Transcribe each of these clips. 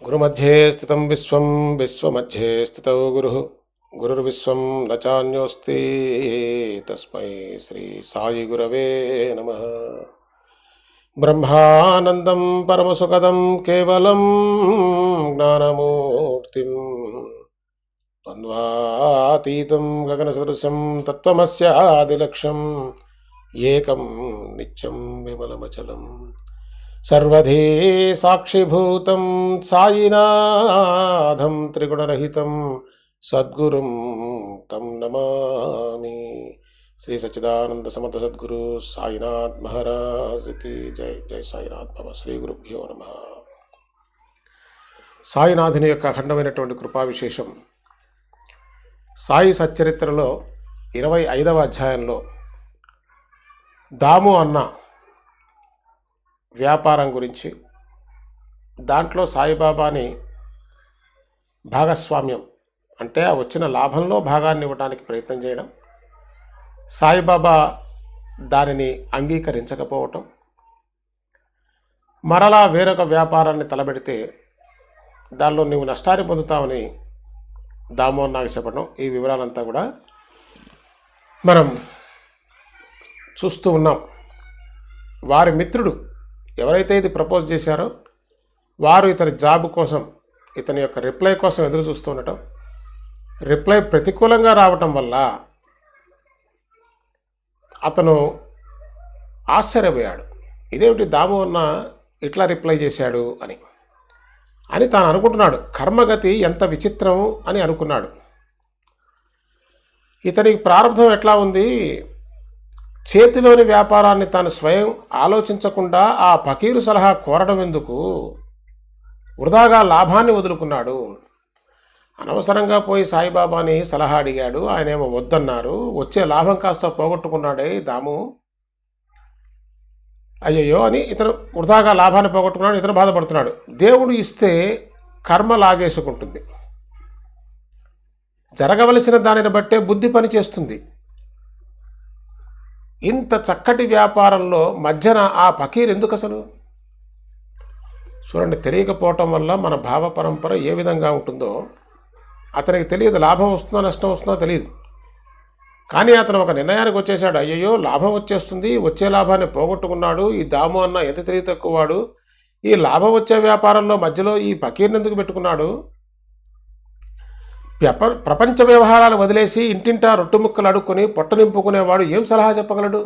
గురుమధ్యే స్థితం విశ్వం విశ్వమధ్యే స్థితౌ గురుః గురుర్విశ్వం న చాన్యోస్తి తస్మై శ్రీ సాయి గురవే నమః. బ్రహ్మానందం పరమసుఖదం కేవలం జ్ఞానమూర్తిం ద్వంద్వాతీతం గగనసదృశం తత్వమస్యాదిలక్ష్యం ఏకం నిత్యం విమలమచలం సర్వధీ సాక్షిభూతం సాయినాథం త్రిగుణరహితం సద్గురుం తం నమామి. శ్రీ సచ్చిదానంద సమర్థ సద్గురు సాయినాథ్ మహారాజ్ కి జై. జై సాయినాథ్ బాబా. శ్రీ గురుభ్యో నమః. సాయినాథుని యొక్క అఖండమైనటువంటి కృపా విశేషం సాయి సచ్చరిత్రలో 25వ అధ్యాయంలో దాము అన్న వ్యాపారం గురించి, దాంట్లో సాయిబాబాని భాగస్వామ్యం అంటే ఆ వచ్చిన లాభంలో భాగాన్ని ఇవ్వడానికి ప్రయత్నం చేయడం, సాయిబాబా దానిని అంగీకరించకపోవటం, మరలా వేరొక వ్యాపారాన్ని తలబెడితే దానిలో నువ్వు నష్టాన్ని పొందుతావని దాము అన్నకి చెప్పడం, ఈ వివరాలంతా కూడా మనం చూస్తూ ఉన్నాం. వారి మిత్రుడు ఎవరైతే ఇది ప్రపోజ్ చేశారో వారు ఇతని జాబ్ కోసం, ఇతని యొక్క రిప్లై కోసం ఎదురు చూస్తూ ఉండటం, రిప్లై ప్రతికూలంగా రావటం వల్ల అతను ఆశ్చర్యపోయాడు. ఇదేమిటి దాము అన్న ఇట్లా రిప్లై చేశాడు అని తాను అనుకుంటున్నాడు. కర్మగతి ఎంత విచిత్రం అని అనుకున్నాడు. ఇతనికి ప్రారంభం ఎట్లా ఉంది? చేతిలోని వ్యాపారాన్ని తాను స్వయం ఆలోచించకుండా ఆ ఫకీరు సలహా కోరడం ఎందుకు? వృధాగా లాభాన్ని వదులుకున్నాడు. అనవసరంగా పోయి సాయిబాబాని సలహా అడిగాడు, ఆయనేమో వద్దన్నారు. వచ్చే లాభం కాస్త పోగొట్టుకున్నాడే దాము. అయ్యయ్యో అని ఇతను వృధాగా లాభాన్ని పోగొట్టుకున్నాడు. ఇతను బాధపడుతున్నాడు. దేవుడు ఇస్తే కర్మ లాగేసుకుంటుంది. జరగవలసిన దానిని బట్టే బుద్ధి పని చేస్తుంది. ఇంత చక్కటి వ్యాపారంలో మధ్యన ఆ ఫకీర్ ఎందుకు అసలు? చూడండి, తెలియకపోవటం వల్ల మన భావ పరంపర ఏ విధంగా ఉంటుందో అతనికి తెలియదు. లాభం వస్తుందో నష్టం వస్తుందో తెలియదు. కానీ అతను ఒక నిర్ణయానికి వచ్చేసాడు. అయ్యయ్యో లాభం వచ్చేస్తుంది, వచ్చే లాభాన్ని పోగొట్టుకున్నాడు. ఈ దాము అన్న ఎంత తెలివి తక్కువవాడు. ఈ లాభం వచ్చే వ్యాపారంలో మధ్యలో ఈ ఫకీర్ని ఎందుకు పెట్టుకున్నాడు? ప్రపంచ వ్యవహారాలు వదిలేసి ఇంటింటా రొట్టు ముక్కలు అడుక్కొని పొట్ట నింపుకునేవాడు ఏం సలహా చెప్పగలడు?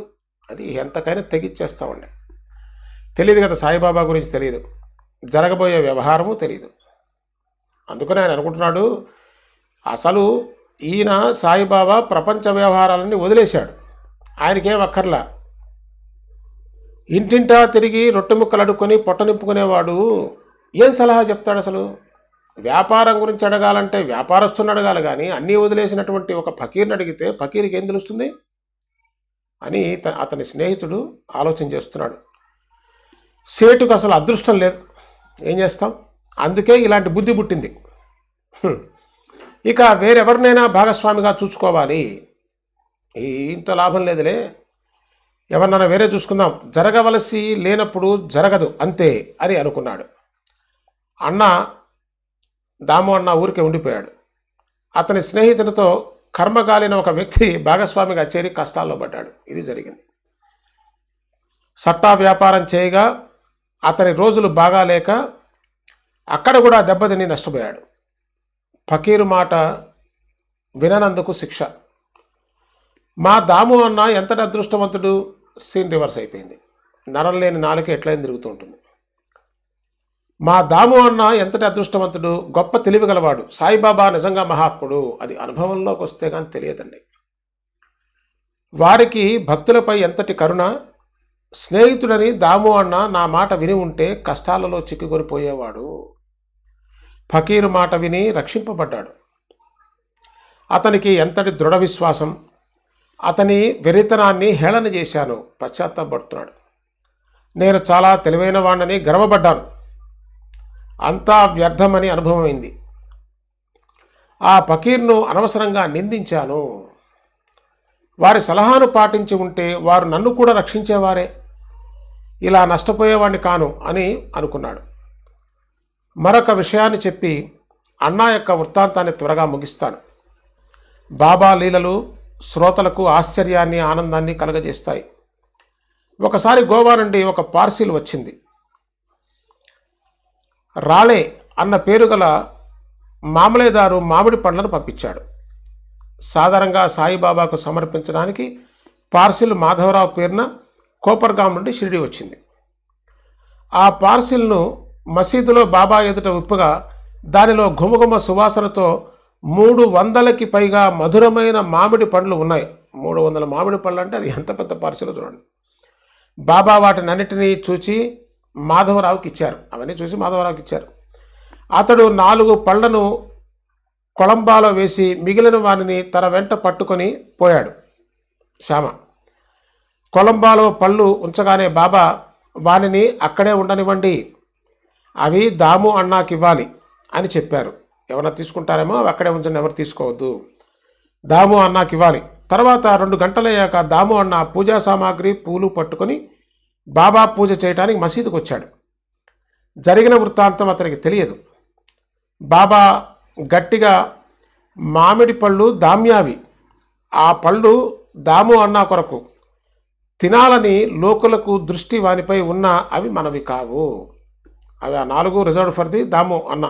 అది ఎంతకైనా తెగిచ్చేస్తామండి. తెలియదు కదా, సాయిబాబా గురించి తెలియదు, జరగబోయే వ్యవహారము తెలియదు. అందుకని ఆయన అనుకుంటున్నాడు, అసలు ఈయన సాయిబాబా ప్రపంచ వ్యవహారాలన్నీ వదిలేశాడు. ఆయనకేం అక్కర్లా. ఇంటింటా తిరిగి రొట్టె ముక్కలు అడుక్కొని పొట్ట నింపుకునేవాడు ఏం సలహా చెప్తాడు? అసలు వ్యాపారం గురించి అడగాలంటే వ్యాపారస్తుని అడగాలి, కానీ అన్నీ వదిలేసినటువంటి ఒక ఫకీర్ని అడిగితే ఫకీర్కి ఏం తెలుస్తుంది అని అతని స్నేహితుడు ఆలోచన చేస్తున్నాడు. సేటుకు అసలు అదృష్టం లేదు, ఏం చేస్తాం? అందుకే ఇలాంటి బుద్ధి పుట్టింది. ఇక వేరెవరినైనా భాగస్వామిగా చూసుకోవాలి, ఇంత లాభం లేదులే, ఎవరినైనా వేరే చూసుకుందాం, జరగవలసి లేనప్పుడు జరగదు అంతే అని అనుకున్నాడు. దాము అన్న ఊరికే ఉండిపోయాడు. అతని స్నేహితునితో కర్మగాలిన ఒక వ్యక్తి భాగస్వామిగా చేరి కష్టాల్లో పడ్డాడు. ఇది జరిగింది. సట్టా వ్యాపారం చేయగా అతని రోజులు బాగాలేక అక్కడ కూడా దెబ్బతిని నష్టపోయాడు. ఫకీరు మాట విననందుకు శిక్ష. మా దాము అన్న ఎంతటి అదృష్టవంతుడు. సీన్ రివర్స్ అయిపోయింది. నరం లేని నాలుక ఎట్లయినా తిరుగుతూ ఉంటుంది. మా దాము అన్న ఎంతటి అదృష్టవంతుడు, గొప్ప తెలివిగలవాడు. సాయిబాబా నిజంగా మహాత్ముడు. అది అనుభవంలోకి వస్తే కానీ తెలియదండి. వారికి భక్తులపై ఎంతటి కరుణ. స్నేహితుడని దాము అన్న నా మాట విని ఉంటే కష్టాలలో చిక్కుకొనిపోయేవాడు. ఫకీరు మాట విని రక్షింపబడ్డాడు. అతనికి ఎంతటి దృఢ విశ్వాసం. అతని వెరితనాన్ని హేళన చేశాను, పశ్చాత్తాపడుతున్నాడు. నేను చాలా తెలివైన వాడిని గర్వపడ్డాను, అంతా వ్యర్థమని అనుభవమైంది. ఆ ఫకీర్ను అనవసరంగా నిందించాను. వారి సలహాను పాటించి ఉంటే వారు నన్ను కూడా రక్షించేవారే. ఇలా నష్టపోయేవాడిని కాను అని అనుకున్నాడు. మరొక విషయాన్ని చెప్పి అన్నా యొక్క వృత్తాంతాన్ని త్వరగా ముగిస్తాను. బాబా లీలలు శ్రోతలకు ఆశ్చర్యాన్ని ఆనందాన్ని కలగజేస్తాయి. ఒకసారి గోవా నుండి ఒక పార్సిల్ వచ్చింది. రాళే అన్న పేరు గల మామలేదారు మామిడి పండ్లను పంపించాడు. సాధారణంగా సాయిబాబాకు సమర్పించడానికి పార్సిల్ మాధవరావు పేరున కోపర్గాం నుండి షిరిడి వచ్చింది. ఆ పార్సిల్ను మసీదులో బాబా ఎదుట విప్పుగా దానిలో ఘుమఘుమ సువాసనతో 300కి పైగా మధురమైన మామిడి పండ్లు ఉన్నాయి. 300 మామిడి పళ్ళు అంటే అది ఎంత పెద్ద పార్సిల్ చూడండి. బాబా వాటిని అన్నిటినీ చూచి మాధవరావుకి ఇచ్చారు. అవన్నీ చూసి మాధవరావుకి ఇచ్చారు. అతడు 4 పళ్లను కొలంబాలో వేసి మిగిలిన వారిని తన వెంట పట్టుకొని పోయాడు. శ్యామ కొలంబాలో పళ్ళు ఉంచగానే బాబా వానిని అక్కడే ఉండనివ్వండి, అవి దాము అన్నాకి ఇవ్వాలి అని చెప్పారు. ఎవరైనా తీసుకుంటారేమో అవి అక్కడే ఉంచండి, ఎవరు తీసుకోవద్దు, దాము అన్నాకి ఇవ్వాలి. తర్వాత 2 గంటలయ్యాక దాము అన్న పూజా సామాగ్రి పూలు పట్టుకొని బాబా పూజ చేయడానికి మసీదుకు వచ్చాడు. జరిగిన వృత్తాంతం అతనికి తెలియదు. బాబా గట్టిగా మామిడి పళ్ళు దామ్యావి, ఆ పళ్ళు దాము అన్నా కొరకు తినాలని లోకులకు దృష్టి వానిపై ఉన్న అవి మనవి కావు, అవి ఆ 4 రిజర్వ్డ్ ఫర్ ది దాము అన్న.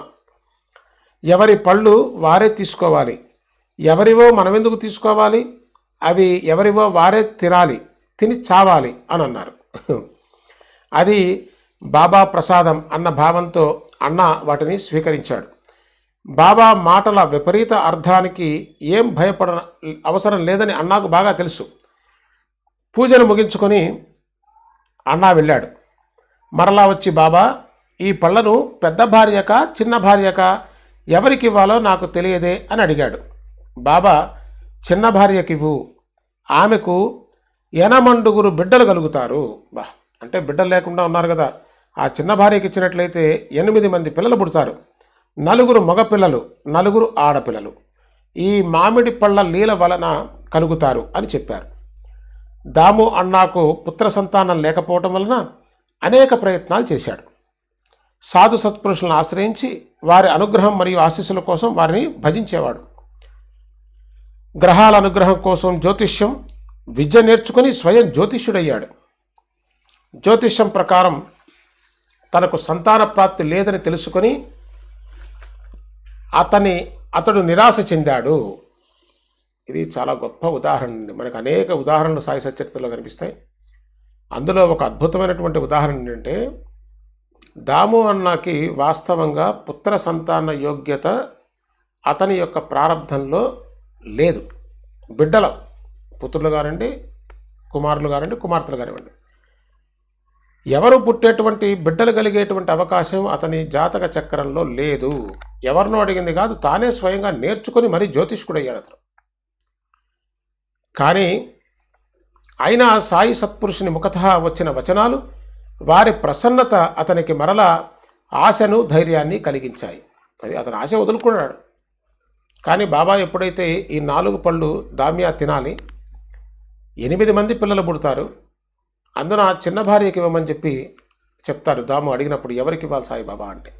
ఎవరి పళ్ళు వారే తీసుకోవాలి, ఎవరివో మనమెందుకు తీసుకోవాలి, అవి ఎవరివో వారే తినాలి, తిని చావాలి అని అన్నారు. అది బాబా ప్రసాదం అన్న భావంతో అన్న వాటిని స్వీకరించాడు. బాబా మాటల విపరీత అర్థానికి ఏం భయపడ అవసరం లేదని అన్నాకు బాగా తెలుసు. పూజను ముగించుకొని అన్నా వెళ్ళాడు. మరలా వచ్చి బాబా, ఈ పళ్ళను పెద్ద భార్యక చిన్న భార్యక ఎవరికి ఇవ్వాలో నాకు తెలియదే అని అడిగాడు. బాబా, చిన్న భార్యకివ్వు, ఆమెకు 8 బిడ్డలు కలుగుతారు. అంటే బిడ్డలు లేకుండా ఉన్నారు కదా, ఆ చిన్న భార్యకి ఇచ్చినట్లయితే 8 మంది పిల్లలు పుడతారు, 4 మగపిల్లలు 4 ఆడపిల్లలు ఈ మామిడి పళ్ళ లీల వలన కలుగుతారు అని చెప్పారు. దాము అన్నాకు పుత్ర సంతానం లేకపోవటం వలన అనేక ప్రయత్నాలు చేశాడు. సాధు సత్పురుషులను ఆశ్రయించి వారి అనుగ్రహం మరియు ఆశీస్సుల కోసం వారిని భజించేవాడు. గ్రహాల అనుగ్రహం కోసం జ్యోతిష్యం విద్య నేర్చుకుని స్వయం జ్యోతిష్యుడయ్యాడు. జ్యోతిష్యం ప్రకారం తనకు సంతాన ప్రాప్తి లేదని తెలుసుకొని అతడు నిరాశ చెందాడు. ఇది చాలా గొప్ప ఉదాహరణ అండి. మనకు అనేక ఉదాహరణలు సాయి సచరిత్రలో కనిపిస్తాయి. అందులో ఒక అద్భుతమైనటువంటి ఉదాహరణ ఏంటంటే, దాము అన్నకి వాస్తవంగా పుత్ర సంతాన యోగ్యత అతని యొక్క ప్రారంధంలో లేదు. బిడ్డల పుత్రులు కానివ్వండి, కుమారులు కానివ్వండి, కుమార్తెలు కానివ్వండి, ఎవరు పుట్టేటువంటి బిడ్డలు కలిగేటువంటి అవకాశం అతని జాతక చక్రంలో లేదు. ఎవరినో అడిగింది కాదు, తానే స్వయంగా నేర్చుకొని మరీ జ్యోతిష్కుడయ్యాడు అతను. కానీ అయినా సాయి సత్పురుషుని ముఖతః వచ్చిన వచనాలు, వారి ప్రసన్నత అతనికి మరలా ఆశను ధైర్యాన్ని కలిగించాయి. అది అతను ఆశ వదులుకున్నాడు. కానీ బాబా ఎప్పుడైతే ఈ 4 పళ్ళు దామ్యా తినాలి, 8 మంది పిల్లలు పుడతారు, అందున చిన్న భార్యకి ఇవ్వమని చెప్తాడు. దాము అడిగినప్పుడు ఎవరికి ఇవ్వాలి సాయిబాబా అంటే,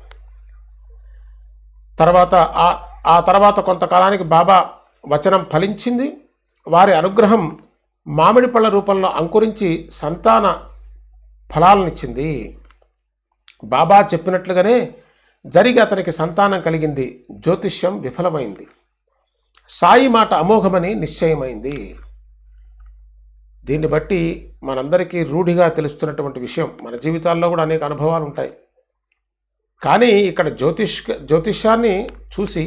ఆ తర్వాత కొంతకాలానికి బాబా వచనం ఫలించింది. వారి అనుగ్రహం మామిడి పళ్ళ రూపంలో అంకురించి సంతాన ఫలాలనిచ్చింది. బాబా చెప్పినట్లుగానే జరిగి అతనికి సంతానం కలిగింది. జ్యోతిష్యం విఫలమైంది. సాయి మాట అమోఘమని నిశ్చయమైంది. దీన్ని బట్టి మనందరికీ రూఢిగా తెలుస్తున్నటువంటి విషయం, మన జీవితాల్లో కూడా అనేక అనుభవాలు ఉంటాయి. కానీ ఇక్కడ జ్యోతిష్యాన్ని చూసి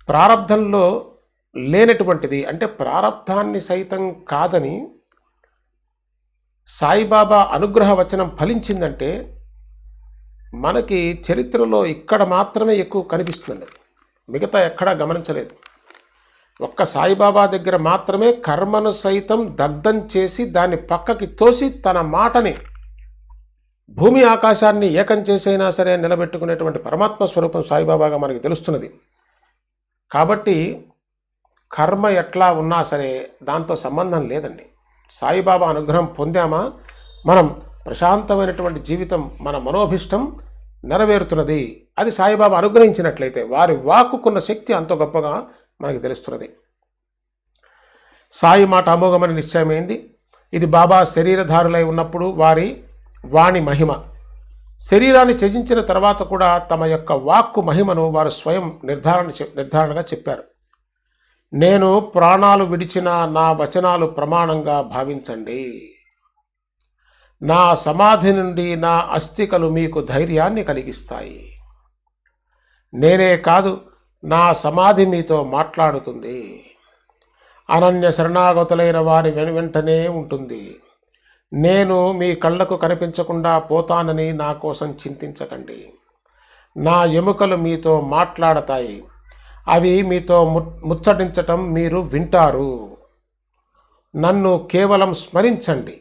ప్రారబ్ధంలో లేనటువంటిది, అంటే ప్రారబ్ధాన్ని సైతం కాదని సాయిబాబా అనుగ్రహ వచనం ఫలించిందంటే మనకి చరిత్రలో ఇక్కడ మాత్రమే ఎక్కువ కనిపిస్తుంది. మిగతా ఎక్కడా గమనించలేదు. ఒక్క సాయిబాబా దగ్గర మాత్రమే కర్మను సైతం దగ్ధం చేసి దాన్ని పక్కకి తోసి తన మాటని భూమి ఆకాశాన్ని ఏకం చేసైనా సరే నిలబెట్టుకునేటువంటి పరమాత్మ స్వరూపం సాయిబాబాగా మనకి తెలుస్తున్నది. కాబట్టి కర్మ ఎట్లా ఉన్నా సరే దాంతో సంబంధం లేదండి. సాయిబాబా అనుగ్రహం పొందామా, మనం ప్రశాంతమైనటువంటి జీవితం, మన మనోభిష్టం నెరవేరుతున్నది. అది సాయిబాబా అనుగ్రహించినట్లయితే వారి వాక్కుకున్న శక్తి అంత గొప్పగా మనకు తెలుస్తున్నది. సాయి మాట అమోఘమని నిశ్చయమైంది. ఇది బాబా శరీరధారులై ఉన్నప్పుడు వారి వాణి మహిమ. శరీరాన్ని త్యజించిన తర్వాత కూడా తమ యొక్క వాక్కు మహిమను వారు స్వయం నిర్ధారణగా చెప్పారు. నేను ప్రాణాలు విడిచిన నా వచనాలు ప్రమాణంగా భావించండి. నా సమాధి నుండి నా అస్థికలు మీకు ధైర్యాన్ని కలిగిస్తాయి. నేనే కాదు, నా సమాధి మీతో మాట్లాడుతుంది. అనన్య శరణాగతులైన వారి వెంటనే ఉంటుంది. నేను మీ కళ్ళకు కనిపించకుండా పోతానని నా కోసం చింతించకండి. నా ఎముకలు మీతో మాట్లాడతాయి. అవి మీతో ముచ్చటించటం మీరు వింటారు. నన్ను కేవలం స్మరించండి.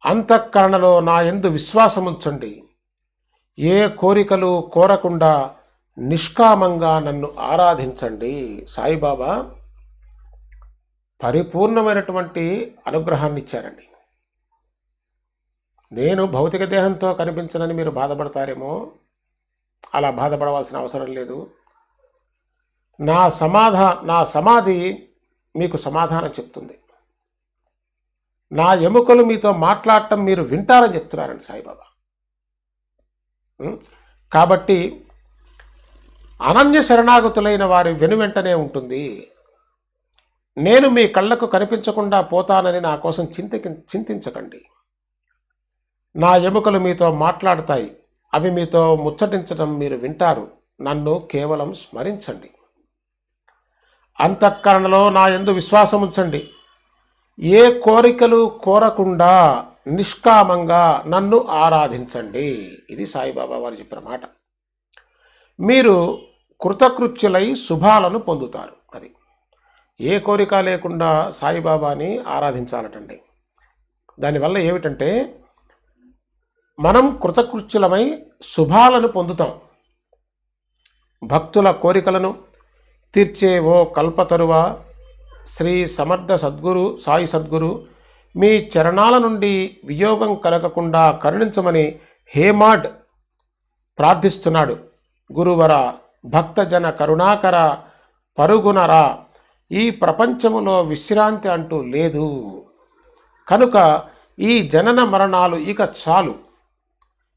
అంతఃకరణలో నా యందు విశ్వాసముంచండి. ఏ కోరికలు కోరకుండా నిష్కామంగా నన్ను ఆరాధించండి. సాయిబాబా పరిపూర్ణమైనటువంటి అనుగ్రహాన్ని ఇచ్చారండి. నేను భౌతిక దేహంతో కనిపించనని మీరు బాధపడతారేమో. అలా బాధపడవలసిన అవసరం లేదు. నా సమాధి మీకు సమాధానం చెప్తుంది. నా ఎముకలు మీతో మాట్లాడటం మీరు వింటారని చెప్తున్నారండి సాయిబాబా. కాబట్టి అనన్య శరణాగతులైన వారి వెనువెంటనే ఉంటుంది. నేను మీ కళ్ళకు కనిపించకుండా పోతానని నా కోసం చింతించకండి. నా ఎముకలు మీతో మాట్లాడతాయి. అవి మీతో ముచ్చటించడం మీరు వింటారు. నన్ను కేవలం స్మరించండి. అంతఃకరణలో నా యందు విశ్వాసం ఉంచండి. ఏ కోరికలు కోరకుండా నిష్కామంగా నన్ను ఆరాధించండి. ఇది సాయిబాబా వారు చెప్పిన మాట. మీరు కృతకృత్యులై శుభాలను పొందుతారు. అది ఏ కోరిక లేకుండా సాయిబాబాని ఆరాధించాలటండి. దానివల్ల ఏమిటంటే మనం కృతకృత్యులమై శుభాలను పొందుతాం. భక్తుల కోరికలను తీర్చే ఓ కల్పతరువా శ్రీ సమర్థ సద్గురు సాయి సద్గురు, మీ చరణాల నుండి వియోగం కలగకుండా కరుణించమని హేమాడ్ ప్రార్థిస్తున్నాడు. గురువర, భక్తజన కరుణాకర, పరుగునరా, ఈ ప్రపంచములో విశ్రాంతి అంటూ లేదు. కనుక ఈ జనన మరణాలు ఇక చాలు.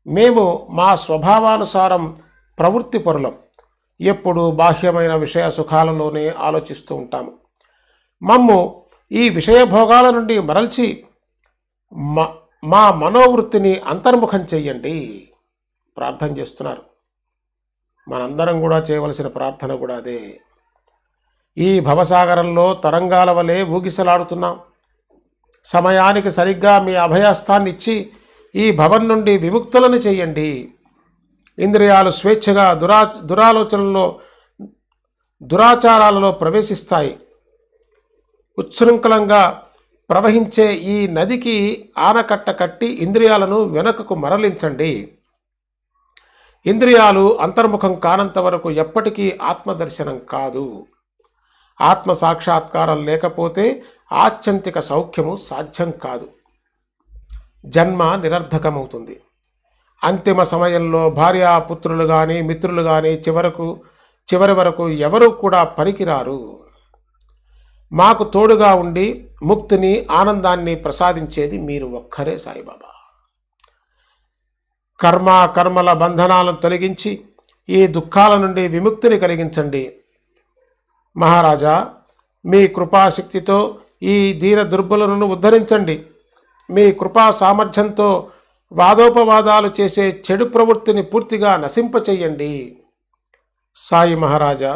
మేము మా స్వభావానుసారం ప్రవృత్తి పరులం. ఎప్పుడు బాహ్యమైన విషయ సుఖాలలోనే ఆలోచిస్తూ ఉంటాము. మమ్ము ఈ విషయభోగాల నుండి మరల్చి మా మనోవృత్తిని అంతర్ముఖం చెయ్యండి. ప్రార్థన చేస్తున్నారు. మనందరం కూడా చేయవలసిన ప్రార్థన కూడా అదే. ఈ భవసాగరంలో తరంగాల వలె ఊగిసలాడుతున్నాం. సమయానికి సరిగ్గా మీ అభయస్థాన్ని ఇచ్చి ఈ భవం నుండి విముక్తులను చేయండి. ఇంద్రియాలు స్వేచ్ఛగా దురాలోచనల్లో దురాచారాలలో ప్రవేశిస్తాయి. ఉచ్ఛృంఖలంగా ప్రవహించే ఈ నదికి ఆనకట్ట కట్టి ఇంద్రియాలను వెనకకు మరలించండి. ఇంద్రియాలు అంతర్ముఖం కానంత వరకు ఎప్పటికీ ఆత్మదర్శనం కాదు. ఆత్మ సాక్షాత్కారం లేకపోతే ఆత్యంతిక సౌఖ్యము సాధ్యం కాదు. జన్మ నిరర్ధకమవుతుంది. అంతిమ సమయంలో భార్యాపుత్రులు కానీ మిత్రులు కానీ చివరి వరకు ఎవరూ కూడా పనికిరారు. మాకు తోడుగా ఉండి ముక్తిని ఆనందాన్ని ప్రసాదించేది మీరు ఒక్కరే సాయిబాబా. కర్మల బంధనాలను తొలగించి ఈ దుఃఖాల నుండి విముక్తిని కలిగించండి. మహారాజా, మీ కృపాశక్తితో ఈ దీన దుర్బలులను ఉద్ధరించండి. మీ కృపా సామర్థ్యంతో వాదోపవాదాలు చేసే చెడు ప్రవృత్తిని పూర్తిగా నశింపచేయండి. సాయి మహారాజా,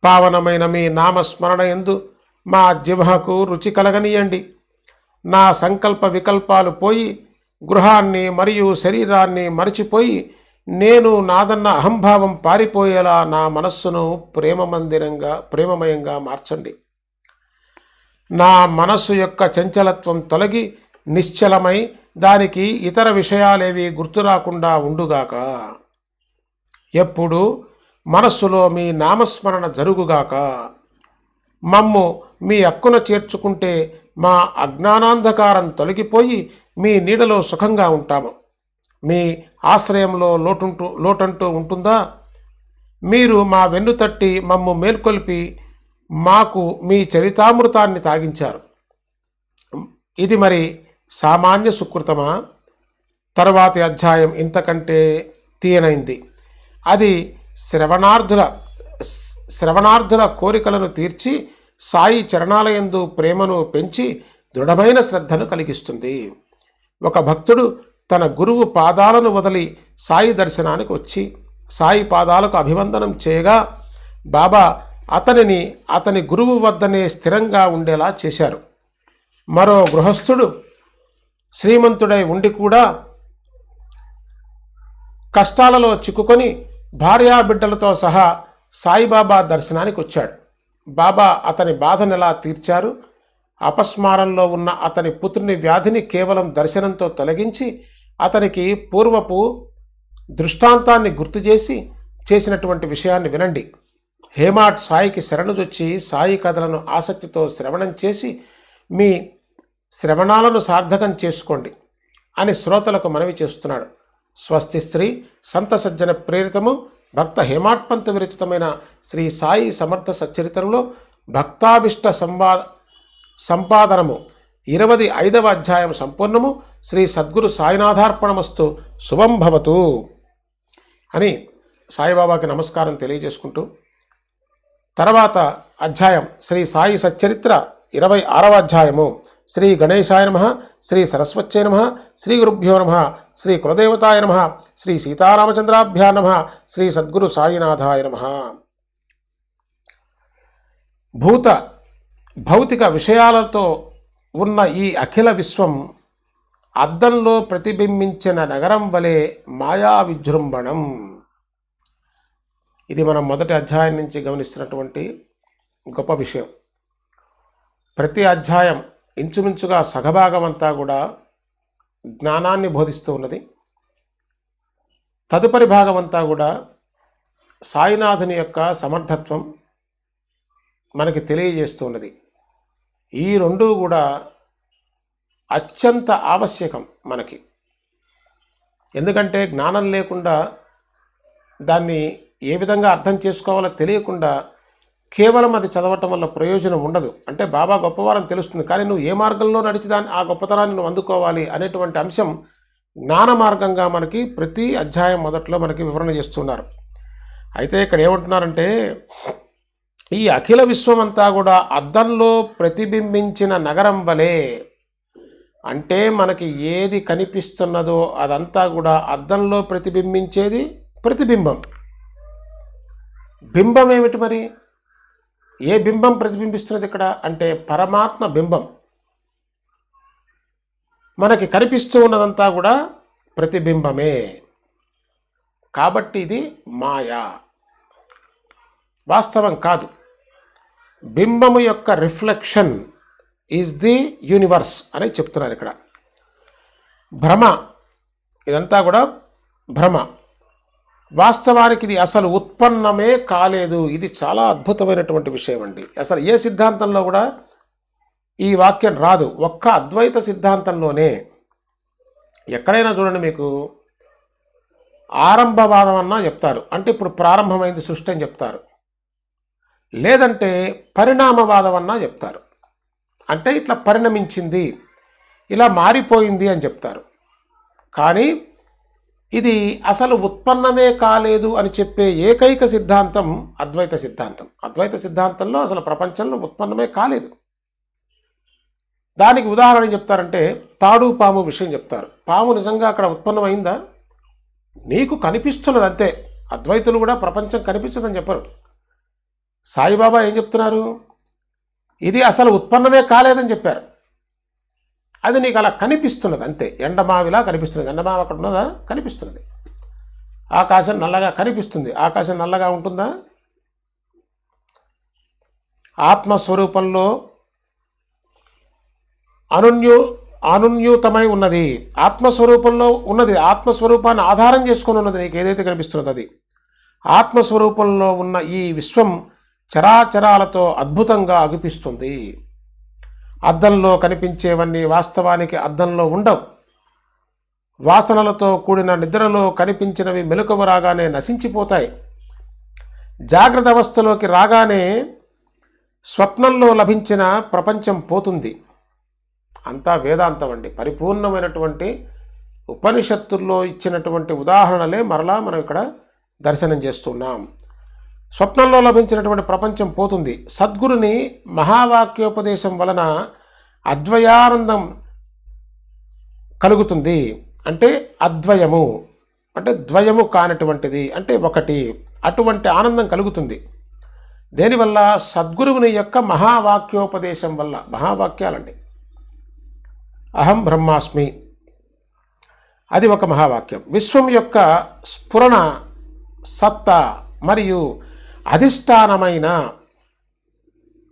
పావనమైన మీ నామస్మరణ యందు మా జిహ్వకు రుచి కలగనీయండి. నా సంకల్ప వికల్పాలు పోయి గృహాన్ని మరియు శరీరాన్ని మరచిపోయి నేను నాదన్న అహంభావం పారిపోయేలా నా మనస్సును ప్రేమమయంగా మార్చండి. నా మనస్సు యొక్క చంచలత్వం తొలగి నిశ్చలమై దానికి ఇతర విషయాలేవి గుర్తు రాకుండా ఉండుగాక. ఎప్పుడు మనస్సులో మీ నామస్మరణ జరుగుగాక. మమ్ము మీ హక్కున చేర్చుకుంటే మా అజ్ఞానాంధకారం తొలగిపోయి మీ నీడలో సుఖంగా ఉంటాము. మీ ఆశ్రయంలో లోటంటూ ఉంటుందా? మీరు మా వెన్ను తట్టి మమ్ము మేల్కొల్పి మాకు మీ చరితామృతాన్ని తాగించారు. ఇది మరి సామాన్య సుకృతమా? తరువాతి అధ్యాయం ఇంతకంటే తీయనైంది. అది శ్రవణార్థుల కోరికలను తీర్చి సాయి చరణాలయందు ప్రేమను పెంచి దృఢమైన శ్రద్ధను కలిగిస్తుంది. ఒక భక్తుడు తన గురువు పాదాలను వదిలి సాయి దర్శనానికి వచ్చి సాయి పాదాలకు అభివందనం చేయగా బాబా అతనిని అతని గురువు వద్దనే స్థిరంగా ఉండేలా చేశారు. మరో గృహస్థుడు శ్రీమంతుడై ఉండి కూడా కష్టాలలో చిక్కుకొని భార్యాబిడ్డలతో సహా సాయిబాబా దర్శనానికి వచ్చాడు. బాబా అతని బాధను ఎలా తీర్చారు? అపస్మారంలో ఉన్న అతని పుత్రుని వ్యాధిని కేవలం దర్శనంతో తొలగించి అతనికి పూర్వపు దృష్టాంతాన్ని గుర్తు చేసినటువంటి విషయాన్ని వినండి. హేమాడ్ సాయికి శరణుజొచ్చి సాయి కథలను ఆసక్తితో శ్రవణం చేసి మీ శ్రవణాలను సార్థకం చేసుకోండి అని శ్రోతలకు మనవి చేస్తున్నాడు. స్వస్తి శ్రీ సంత సజ్జన ప్రేరితము భక్త హేమాడ్పంత్ విరచితమైన శ్రీ సాయి సమర్థ సచ్చరిత్రలో భక్తాభిష్ట సంపాదనము 25వ అధ్యాయం సంపూర్ణము. శ్రీ సద్గురు సాయినాథార్పణమస్తు. శుభం భవతు అని సాయిబాబాకి నమస్కారం తెలియజేసుకుంటూ తర్వాత అధ్యాయం శ్రీ సాయి సచ్చరిత్ర 26వ అధ్యాయము. శ్రీ గణేశాయ నమః, శ్రీ సరస్వత్యై నమః, శ్రీ గురుభ్యో నమః, శ్రీ కులదేవతాయ నమః, శ్రీ సీతారామచంద్రాభ్యా నమః, శ్రీ సద్గురు సాయినాథాయ నమః. భౌతిక విషయాలతో ఉన్న ఈ అఖిల విశ్వం అద్దంలో ప్రతిబింబించిన నగరం వలె మాయా విజృంభణం. ఇది మనం మొదటి అధ్యాయం నుంచి గమనిస్తున్నటువంటి గొప్ప విషయం. ప్రతి అధ్యాయం ఇంచుమించుగా సగభాగం అంతా కూడా జ్ఞానాన్ని బోధిస్తూ ఉన్నది. తదుపరి భాగం అంతా కూడా సాయినాథుని యొక్క సమర్థత్వం మనకి తెలియజేస్తూ ఉన్నది. ఈ రెండూ కూడా అత్యంత ఆవశ్యకం మనకి. ఎందుకంటే జ్ఞానం లేకుండా దాన్ని ఏ విధంగా అర్థం చేసుకోవాలో తెలియకుండా కేవలం అది చదవటం వల్ల ప్రయోజనం ఉండదు. అంటే బాబా గొప్పవారని తెలుస్తుంది, కానీ నువ్వు ఏ మార్గంలో నడిచి ఆ గొప్పతనాన్ని నువ్వు అందుకోవాలి అనేటువంటి అంశం జ్ఞాన మార్గంగా మనకి ప్రతి అధ్యాయం మొదట్లో మనకి వివరణ చేస్తున్నారు. అయితే ఇక్కడ ఏమంటున్నారంటే ఈ అఖిల విశ్వం అంతా కూడా అద్దంలో ప్రతిబింబించిన నగరం వలె. అంటే మనకి ఏది కనిపిస్తున్నదో అదంతా కూడా అద్దంలో ప్రతిబింబించేది ప్రతిబింబం. బింబం ఏమిటి మరి? ఏ బింబం ప్రతిబింబిస్తున్నది ఇక్కడ అంటే పరమాత్మ బింబం. మనకి కనిపిస్తూ ఉన్నదంతా కూడా ప్రతిబింబమే. కాబట్టి ఇది మాయా, వాస్తవం కాదు. బింబము యొక్క రిఫ్లెక్షన్ ఈజ్ ది యూనివర్స్ అని చెప్తున్నారు ఇక్కడ. భ్రమ, ఇదంతా కూడా భ్రమ. వాస్తవానికి ఇది అసలు ఉత్పన్నమే కాలేదు. ఇది చాలా అద్భుతమైనటువంటి విషయం అండి. అసలు ఏ సిద్ధాంతంలో కూడా ఈ వాక్యం రాదు. ఒక్క అద్వైత సిద్ధాంతంలోనే ఎక్కడైనా చూడండి, మీకు ఆరంభవాదం అన్నా చెప్తారు, అంటే ఇప్పుడు ప్రారంభమైంది సృష్టి అని చెప్తారు. లేదంటే పరిణామవాదం అన్నా చెప్తారు, అంటే ఇట్లా పరిణమించింది, ఇలా మారిపోయింది అని చెప్తారు. కానీ ఇది అసలు ఉత్పన్నమే కాలేదు అని చెప్పే ఏకైక సిద్ధాంతం అద్వైత సిద్ధాంతం. అద్వైత సిద్ధాంతంలో అసలు ప్రపంచంలో ఉత్పన్నమే కాలేదు. దానికి ఉదాహరణ ఏం చెప్తారంటే తాడు పాము విషయం చెప్తారు. పాము నిజంగా అక్కడ ఉత్పన్నమైందా? నీకు కనిపిస్తున్నది అంతే. అద్వైతులు కూడా ప్రపంచం కనిపించదని చెప్పరు. సాయిబాబా ఏం చెప్తున్నారు? ఇది అసలు ఉత్పన్నమే కాలేదని చెప్పారు. అది నీకు అలా కనిపిస్తున్నది అంతే. ఎండమావిలా కనిపిస్తున్నది. ఎండమావి అక్కడ ఉన్నదా? కనిపిస్తున్నది. ఆకాశం నల్లగా కనిపిస్తుంది. ఆకాశం నల్లగా ఉంటుందా? ఆత్మస్వరూపంలో అనున్యూతమై ఉన్నది. ఆత్మస్వరూపంలో ఉన్నది. ఆత్మస్వరూపాన్ని ఆధారం చేసుకొని ఉన్నది. నీకు ఏదైతే కనిపిస్తున్నదో అది. ఆత్మస్వరూపంలో ఉన్న ఈ విశ్వం చరాచరాలతో అద్భుతంగా అగుపిస్తుంది. అద్దంలో కనిపించేవన్నీ వాస్తవానికి అద్దంలో ఉండవు. వాసనలతో కూడిన నిద్రలో కనిపించినవి మెలకువ రాగానే నశించిపోతాయి. జాగ్రత్త అవస్థలోకి రాగానే స్వప్నంలో లభించిన ప్రపంచం పోతుంది. అంతా వేదాంతం అండి. పరిపూర్ణమైనటువంటి ఉపనిషత్తుల్లో ఇచ్చినటువంటి ఉదాహరణలే మరలా మనం ఇక్కడ దర్శనం చేస్తున్నాం. స్వప్నంలో లభించినటువంటి ప్రపంచం పోతుంది. సద్గురుని మహావాక్యోపదేశం వలన అద్వయానందం కలుగుతుంది. అంటే అద్వయము అంటే ద్వయము కానటువంటిది, అంటే ఒకటి. అటువంటి ఆనందం కలుగుతుంది. దేనివల్ల? సద్గురువుని యొక్క మహావాక్యోపదేశం వల్ల. మహావాక్యాలండి. అహం బ్రహ్మాస్మి, అది ఒక మహావాక్యం. విశ్వం యొక్క స్ఫురణ, సత్తా మరియు అధిష్టానమైన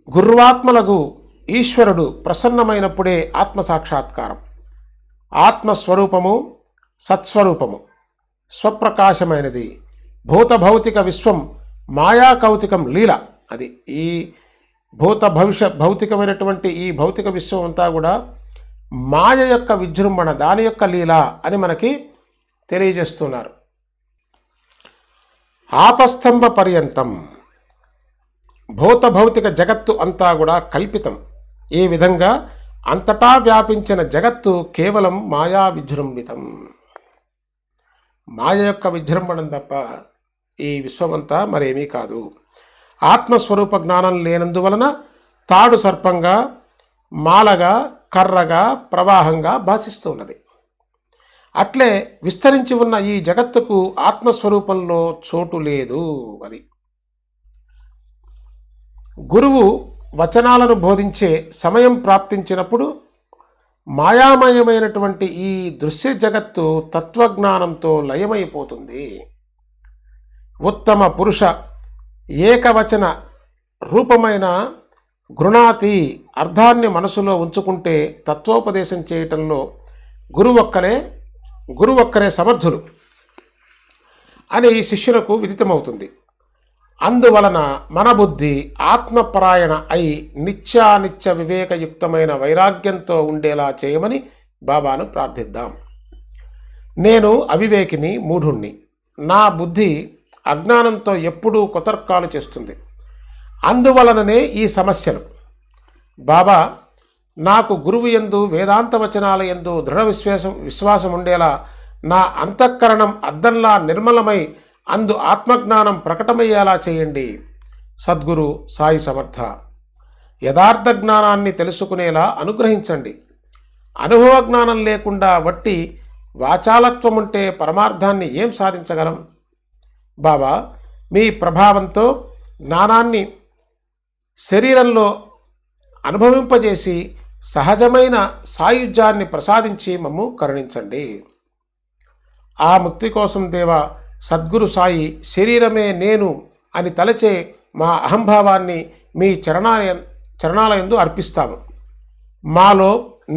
గురువాత్మలకు ఈశ్వరుడు ప్రసన్నమైనప్పుడే ఆత్మసాక్షాత్కారం. ఆత్మస్వరూపము సత్స్వరూపము, స్వప్రకాశమైనది. భూత భౌతిక విశ్వం మాయాకౌతికం లీల. అది ఈ భౌతికమైనటువంటి ఈ భౌతిక విశ్వం అంతా కూడా మాయ యొక్క విజృంభణ, దాని యొక్క లీల అని మనకి తెలియజేస్తున్నారు. ఆపస్తంభ పర్యంతం భూత భౌతిక జగత్తు అంతా కూడా కల్పితం. ఈ విధంగా అంతటా వ్యాపించిన జగత్తు కేవలం మాయా విజృంభితం. మాయ యొక్క విజృంభణం తప్ప ఈ విశ్వమంతా మరేమీ కాదు. ఆత్మస్వరూప జ్ఞానం లేనందువలన తాడు సర్పంగా, మాలగా, కర్రగా, ప్రవాహంగా భాషిస్తున్నది. అట్లే విస్తరించి ఉన్న ఈ జగత్తుకు ఆత్మస్వరూపంలో చోటు లేదు. అది గురువు వచనాలను బోధించే సమయం ప్రాప్తించినప్పుడు మాయామయమైనటువంటి ఈ దృశ్య జగత్తు తత్వజ్ఞానంతో లయమైపోతుంది. ఉత్తమ పురుష ఏకవచన రూపమైన గృణాతి అర్థాన్ని మనసులో ఉంచుకుంటే తత్వోపదేశం చేయటంలో గురువు ఒక్కరే సమర్థులు అని శిష్యులకు విదితమవుతుంది. అందువలన మన బుద్ధి ఆత్మపరాయణ అయి నిత్యానిత్య వివేకయుక్తమైన వైరాగ్యంతో ఉండేలా చేయమని బాబాను ప్రార్థిద్దాం. నేను అవివేకిని, మూఢుణ్ణి. నా బుద్ధి అజ్ఞానంతో ఎప్పుడూ కుతర్కాలు చేస్తుంది. అందువలననే ఈ సమస్యలు. బాబా, నాకు గురువు యందు, వేదాంత వచనాల యందు దృఢ విశ్వాసం ఉండేలా నా అంతఃకరణం అద్దంలా నిర్మలమై అందు ఆత్మజ్ఞానం ప్రకటమయ్యేలా చేయండి. సద్గురు సాయి సమర్థ. యథార్థ జ్ఞానాన్ని తెలుసుకునేలా అనుగ్రహించండి. అనుభవ జ్ఞానం లేకుండా వట్టి వాచాలత్వం ఉంటే పరమార్థాన్ని ఏం సాధించగలం? బాబా, మీ ప్రభావంతో జ్ఞానాన్ని శరీరంలో అనుభవింపజేసి సహజమైన సాయుధ్యాన్ని ప్రసాదించి మమ్ము కరుణించండి. ఆ ముక్తి కోసం దేవా, సద్గురు సాయి శరీరమే నేను అని తలచే మా అహంభావాన్ని మీ చరణాలయందు అర్పిస్తాము. మాలో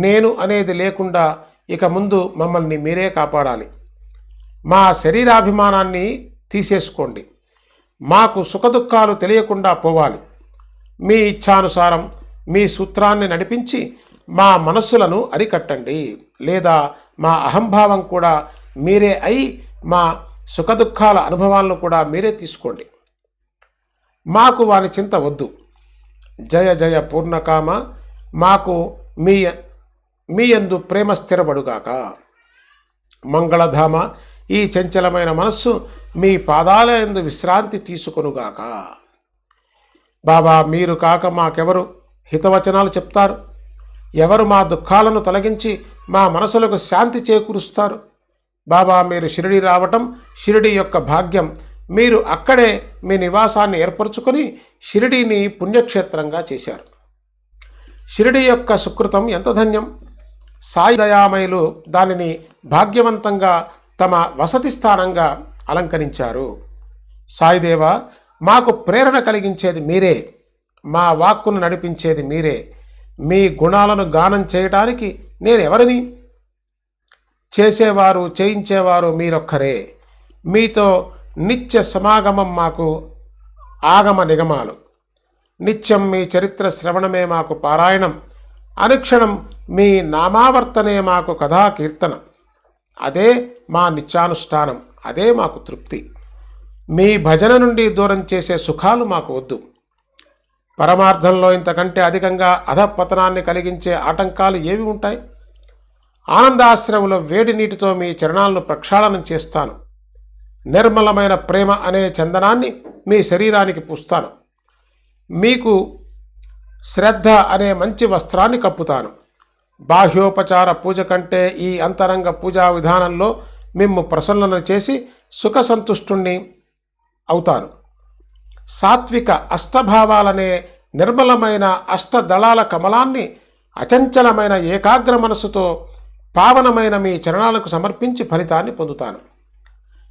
నేను అనేది లేకుండా ఇక ముందు మమ్మల్ని మీరే కాపాడాలి. మా శరీరాభిమానాన్ని తీసేసుకోండి. మాకు సుఖదుఖాలు తెలియకుండా పోవాలి. మీ ఇచ్ఛానుసారం మీ సూత్రాన్ని నడిపించి మా మనస్సులను అరికట్టండి. లేదా మా అహంభావం కూడా మీరే అయి మా సుఖదుఖాల అనుభవాలను కూడా మీరే తీసుకోండి. మాకు వాని చింత వద్దు. జయ జయ పూర్ణకామ. మాకు మీ యందు ప్రేమ స్థిరపడుగాక. మంగళధామ, ఈ చంచలమైన మనస్సు మీ పాదాల యందు విశ్రాంతి తీసుకొనుగాక. బాబా, మీరు కాక మాకెవరు హితవచనాలు చెప్తారు? ఎవరు మా దుఃఖాలను తొలగించి మా మనసులకు శాంతి చేకూరుస్తారు? బాబా, మీరు షిరిడి రావటం షిరిడి యొక్క భాగ్యం. మీరు అక్కడే మీ నివాసాన్ని ఏర్పరచుకొని షిరిడీని పుణ్యక్షేత్రంగా చేశారు. షిరిడి యొక్క సుకృతం ఎంత ధన్యం! సాయి దయామయులు దానిని భాగ్యవంతంగా తమ వసతి స్థానంగా అలంకరించారు. సాయిదేవా, మాకు ప్రేరణ కలిగించేది మీరే, మా వాక్కును నడిపించేది మీరే. మీ గుణాలను గానం చేయటానికి నేనెవరిని? చేసేవారు చేయించేవారు మీరొక్కరే. మీతో నిత్య సమాగమం మాకు ఆగమ నిగమాలు. నిత్యం మీ చరిత్ర శ్రవణమే మాకు పారాయణం. అనుక్షణం మీ నామావర్తనే మాకు కథా కీర్తన. అదే మా నిత్యానుష్ఠానం, అదే మాకు తృప్తి. మీ భజన నుండి దూరం చేసే సుఖాలు మాకు వద్దు. పరమార్థంలో ఇంతకంటే అధికంగా అధపతనాన్ని కలిగించే ఆటంకాలు ఏవి ఉంటాయి? ఆనందాశ్రములో వేడి నీటితో మీ చరణాలను ప్రక్షాళనం చేస్తాను. నిర్మలమైన ప్రేమ అనే చందనాన్ని మీ శరీరానికి పూస్తాను. మీకు శ్రద్ధ అనే మంచి వస్త్రాన్ని కప్పుతాను. బాహ్యోపచార పూజ కంటే ఈ అంతరంగ పూజా విధానంలో మిమ్ము ప్రసన్నన చేసి సుఖ సంతుష్టుణ్ణి అవుతాను. సాత్విక అష్టభావాలనే నిర్మలమైన అష్టదళాల కమలాన్ని అచంచలమైన ఏకాగ్ర మనస్సుతో పావనమైన మీ చరణాలకు సమర్పించి ఫలితాన్ని పొందుతాను.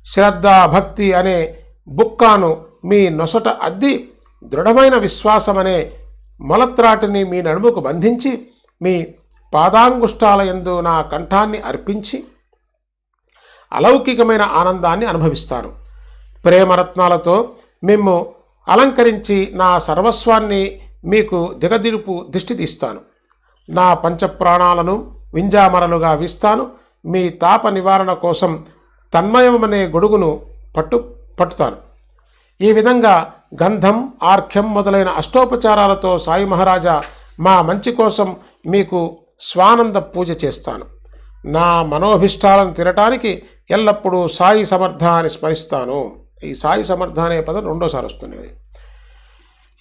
శ్రద్ధ భక్తి అనే బుక్కాను మీ నొసట అద్ది దృఢమైన విశ్వాసమనే మొలత్రాటిని మీ నడుముకు బంధించి మీ పాదాంగుష్టాల యందు నా కంఠాన్ని అర్పించి అలౌకికమైన ఆనందాన్ని అనుభవిస్తాను. ప్రేమరత్నాలతో మిమ్ము అలంకరించి నా సర్వస్వాన్ని మీకు దిగదిరుపు దిష్టి తీస్తాను. నా పంచప్రాణాలను వింజామరలుగా వీస్తాను. మీ తాప నివారణ కోసం తన్మయమనే గొడుగును పట్టుతాను. ఈ విధంగా గంధం, ఆర్ఘ్యం మొదలైన అష్టోపచారాలతో సాయి మహారాజా మా మంచి కోసం మీకు స్వానంద పూజ చేస్తాను. నా మనోభిష్టాలను తినటానికి ఎల్లప్పుడూ సాయి సమర్థ అని స్మరిస్తాను. ఈ సాయి సమర్థ అనే పదం రెండోసారి వస్తుంది.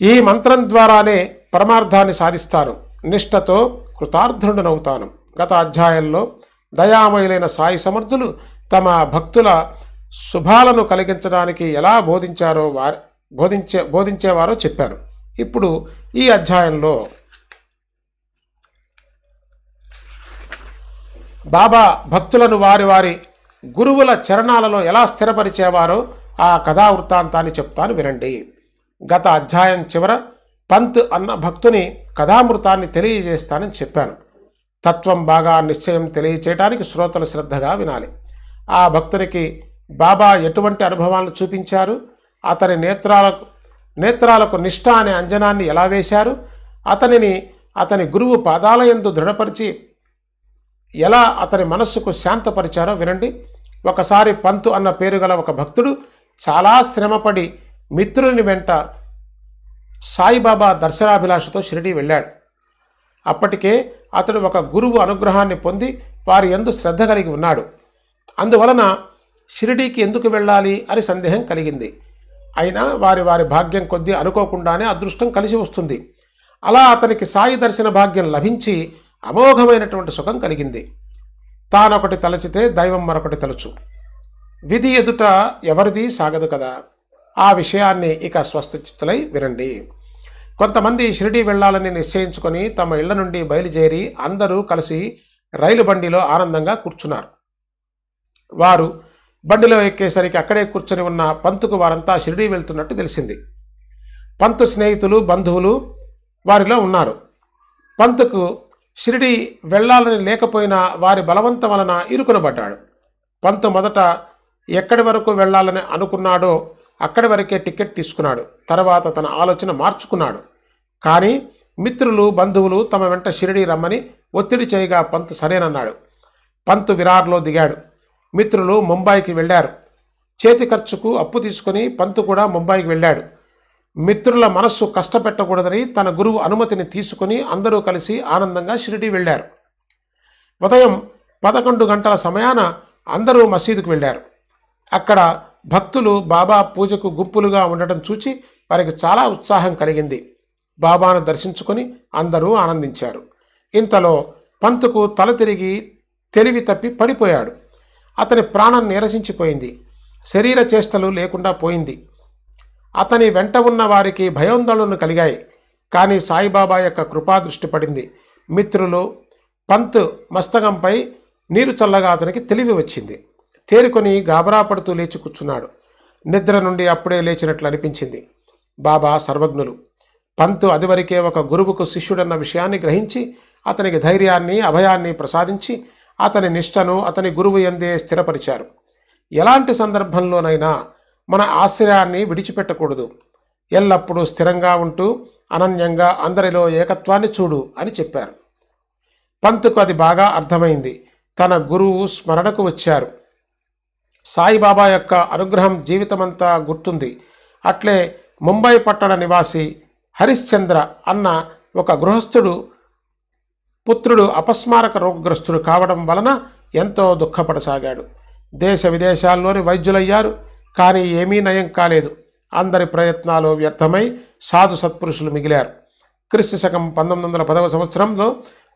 ఈ మంత్రం ద్వారానే పరమార్థాన్ని సాధిస్తాను. నిష్ఠతో కృతార్థుడనవుతాను. గత అధ్యాయంలో దయామయులైన సాయి సమర్థులు తమ భక్తుల శుభాలను కలిగించడానికి ఎలా బోధించేవారో చెప్పాను. ఇప్పుడు ఈ అధ్యాయంలో బాబా భక్తులను వారి వారి గురువుల చరణాలలో ఎలా స్థిరపరిచేవారో ఆ కథా వృత్తాంతాన్ని చెప్తాను, వినండి. గత అధ్యాయం చివర పంత్ అన్న భక్తుని కథామృతాన్ని తెలియజేస్తానని చెప్పాను. తత్వం బాగా నిశ్చయం తెలియచేయడానికి శ్రోతలు శ్రద్ధగా వినాలి. ఆ భక్తునికి బాబా ఎటువంటి అనుభవాలను చూపించారు, అతని నేత్రాలకు నిష్ఠ అనే అంజనాన్ని ఎలా వేశారు, అతని గురువు పాదాలయందు దృఢపరిచి ఎలా అతని మనస్సుకు శాంతపరిచారో వినండి. ఒకసారి పంతు అన్న పేరు గల ఒక భక్తుడు చాలా శ్రమపడి మిత్రుని వెంట సాయిబాబా దర్శనాభిలాషతో షిరిడీ వెళ్ళాడు. అప్పటికే అతడు ఒక గురువు అనుగ్రహాన్ని పొంది వారి యందు శ్రద్ధ కలిగి ఉన్నాడు. అందువలన షిరిడీకి ఎందుకు వెళ్ళాలి అని సందేహం కలిగింది. అయినా వారి వారి భాగ్యం కొద్దీ అనుకోకుండానే అదృష్టం కలిసి వస్తుంది. అలా అతనికి సాయి దర్శన భాగ్యం లభించి అమోఘమైనటువంటి సుఖం కలిగింది. తానొకటి తలచితే దైవం మరొకటి తలచు. విధి ఎదుట ఎవరిది సాగదు కదా. ఆ విషయాన్ని ఇక స్వస్థచిత్తులై వినండి. కొంతమంది షిరిడీ వెళ్ళాలని నిశ్చయించుకొని తమ ఇళ్ల నుండి బయలుదేరి అందరూ కలిసి రైలు బండిలో ఆనందంగా కూర్చున్నారు. వారు బండిలో ఎక్కేసరికి అక్కడే కూర్చొని ఉన్న పంతుకు వారంతా షిరిడీ వెళ్తున్నట్టు తెలిసింది. పంతు స్నేహితులు, బంధువులు వారిలో ఉన్నారు. పంతుకు షిరిడీ వెళ్ళాలని లేకపోయినా వారి బలవంతం వలన ఇరుకునబడ్డాడు. పంతు మొదట ఎక్కడి వరకు వెళ్ళాలని అనుకున్నాడో అక్కడి వరకే టికెట్ తీసుకున్నాడు. తర్వాత తన ఆలోచన మార్చుకున్నాడు. కానీ మిత్రులు, బంధువులు తమ వెంట షిరిడీ రమ్మని ఒత్తిడి చేయగా పంతు సరేనన్నాడు. పంతు విరార్లో దిగాడు. మిత్రులు ముంబైకి వెళ్ళారు. చేతి ఖర్చుకు అప్పు తీసుకుని పంతు కూడా ముంబైకి వెళ్ళాడు. మిత్రుల మనస్సు కష్టపెట్టకూడదని తన గురువు అనుమతిని తీసుకుని అందరూ కలిసి ఆనందంగా షిరిడీ వెళ్ళారు. ఉదయం 11 గంటల సమయాన అందరూ మసీదుకు వెళ్ళారు. అక్కడ భక్తులు బాబా పూజకు గుంపులుగా ఉండటం చూచి వారికి చాలా ఉత్సాహం కలిగింది. బాబాను దర్శించుకొని అందరూ ఆనందించారు. ఇంతలో పంతుకు తల తిరిగి తెలివి తప్పి పడిపోయాడు. అతని ప్రాణం నీరసించిపోయింది. శరీర చేష్టలు లేకుండా పోయింది. అతని వెంట ఉన్న వారికి భయోందోళనలు కలిగాయి. కానీ సాయిబాబా యొక్క కృపాదృష్టి పడింది. మిత్రులు పంత్ మస్తకంపై నీరు చల్లగా అతనికి తెలివి వచ్చింది. తేరుకొని గాబరా పడుతూ లేచి కూర్చున్నాడు. నిద్ర నుండి అప్పుడే లేచినట్లు అనిపించింది. బాబా సర్వజ్ఞులు. పంతు అదివరకే ఒక గురువుకు శిష్యుడన్న విషయాన్ని గ్రహించి అతనికి ధైర్యాన్ని, అభయాన్ని ప్రసాదించి అతని నిష్టను అతని గురువు యందే స్థిరపరిచారు. ఎలాంటి సందర్భంలోనైనా మన ఆశ్రయాన్ని విడిచిపెట్టకూడదు. ఎల్లప్పుడూ స్థిరంగా ఉంటూ అనన్యంగా అందరిలో ఏకత్వాన్ని చూడు అని చెప్పారు. పంతుకు అది బాగా అర్థమైంది. తన గురువు స్మరణకు వచ్చారు. సాయిబాబా యొక్క అనుగ్రహం జీవితమంతా గుర్తుంది. అట్లే ముంబై పట్టణ నివాసి హరిశ్చంద్ర అన్న ఒక గృహస్థుడు పుత్రుడు అపస్మారక రోగగ్రస్తుడు కావడం వలన ఎంతో దుఃఖపడసాగాడు. దేశ విదేశాల్లోని వైద్యులయ్యారు, కానీ ఏమీ నయం కాలేదు. అందరి ప్రయత్నాలు వ్యర్థమై సాధు సత్పురుషులు మిగిలారు. క్రీస్తు శకం 1910 సంవత్సరంలో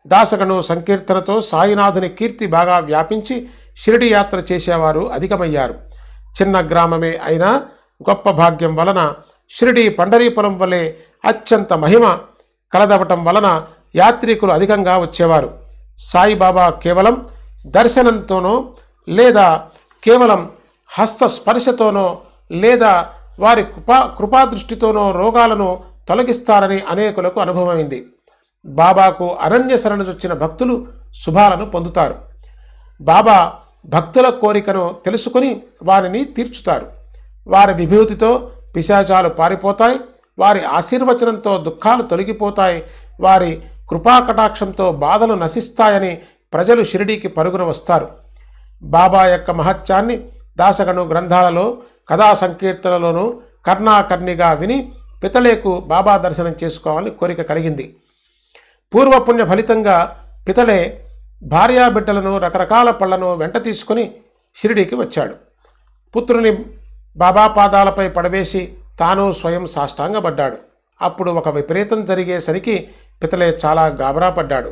దాసగను సంకీర్తనతో సాయినాథుని కీర్తి బాగా వ్యాపించి షిరిడి యాత్ర చేసేవారు అధికమయ్యారు. చిన్న గ్రామమే అయినా గొప్ప భాగ్యం వలన షిరిడి పండరీపురం వలె అత్యంత మహిమ కలదవటం వలన యాత్రికులు అధికంగా వచ్చేవారు. సాయిబాబా కేవలం దర్శనంతోనో లేదా కేవలం హస్తస్పర్శతోనో లేదా వారి కృపాదృష్టితోనో రోగాలను తొలగిస్తారని అనేకులకు అనుభవమైంది. బాబాకు అనన్య శరణుజొచ్చిన భక్తులు శుభాలను పొందుతారు. బాబా భక్తుల కోరికను తెలుసుకొని వారిని తీర్చుతారు. వారి విభూతితో పిశాచాలు పారిపోతాయి. వారి ఆశీర్వచనంతో దుఃఖాలు తొలగిపోతాయి. వారి కృపాకటాక్షంతో బాధలు నశిస్తాయని ప్రజలు షిరిడీకి పరుగున వస్తారు. బాబా యొక్క మహత్యాన్ని దాసగను గ్రంథాలలో కథా సంకీర్తనలోనూ కర్ణాకర్ణిగా విని పితలేకు బాబా దర్శనం చేసుకోవాలని కోరిక కలిగింది. పూర్వపుణ్య ఫలితంగా పితలే భార్యాబిడ్డలను రకరకాల పళ్లను వెంట తీసుకుని షిరిడీకి వచ్చాడు. పుత్రుని బాబా పాదాలపై పడవేసి తాను స్వయం సాష్టాంగపడ్డాడు. అప్పుడు ఒక విపరీతం జరిగేసరికి పితలే చాలా గాబరా పడ్డాడు.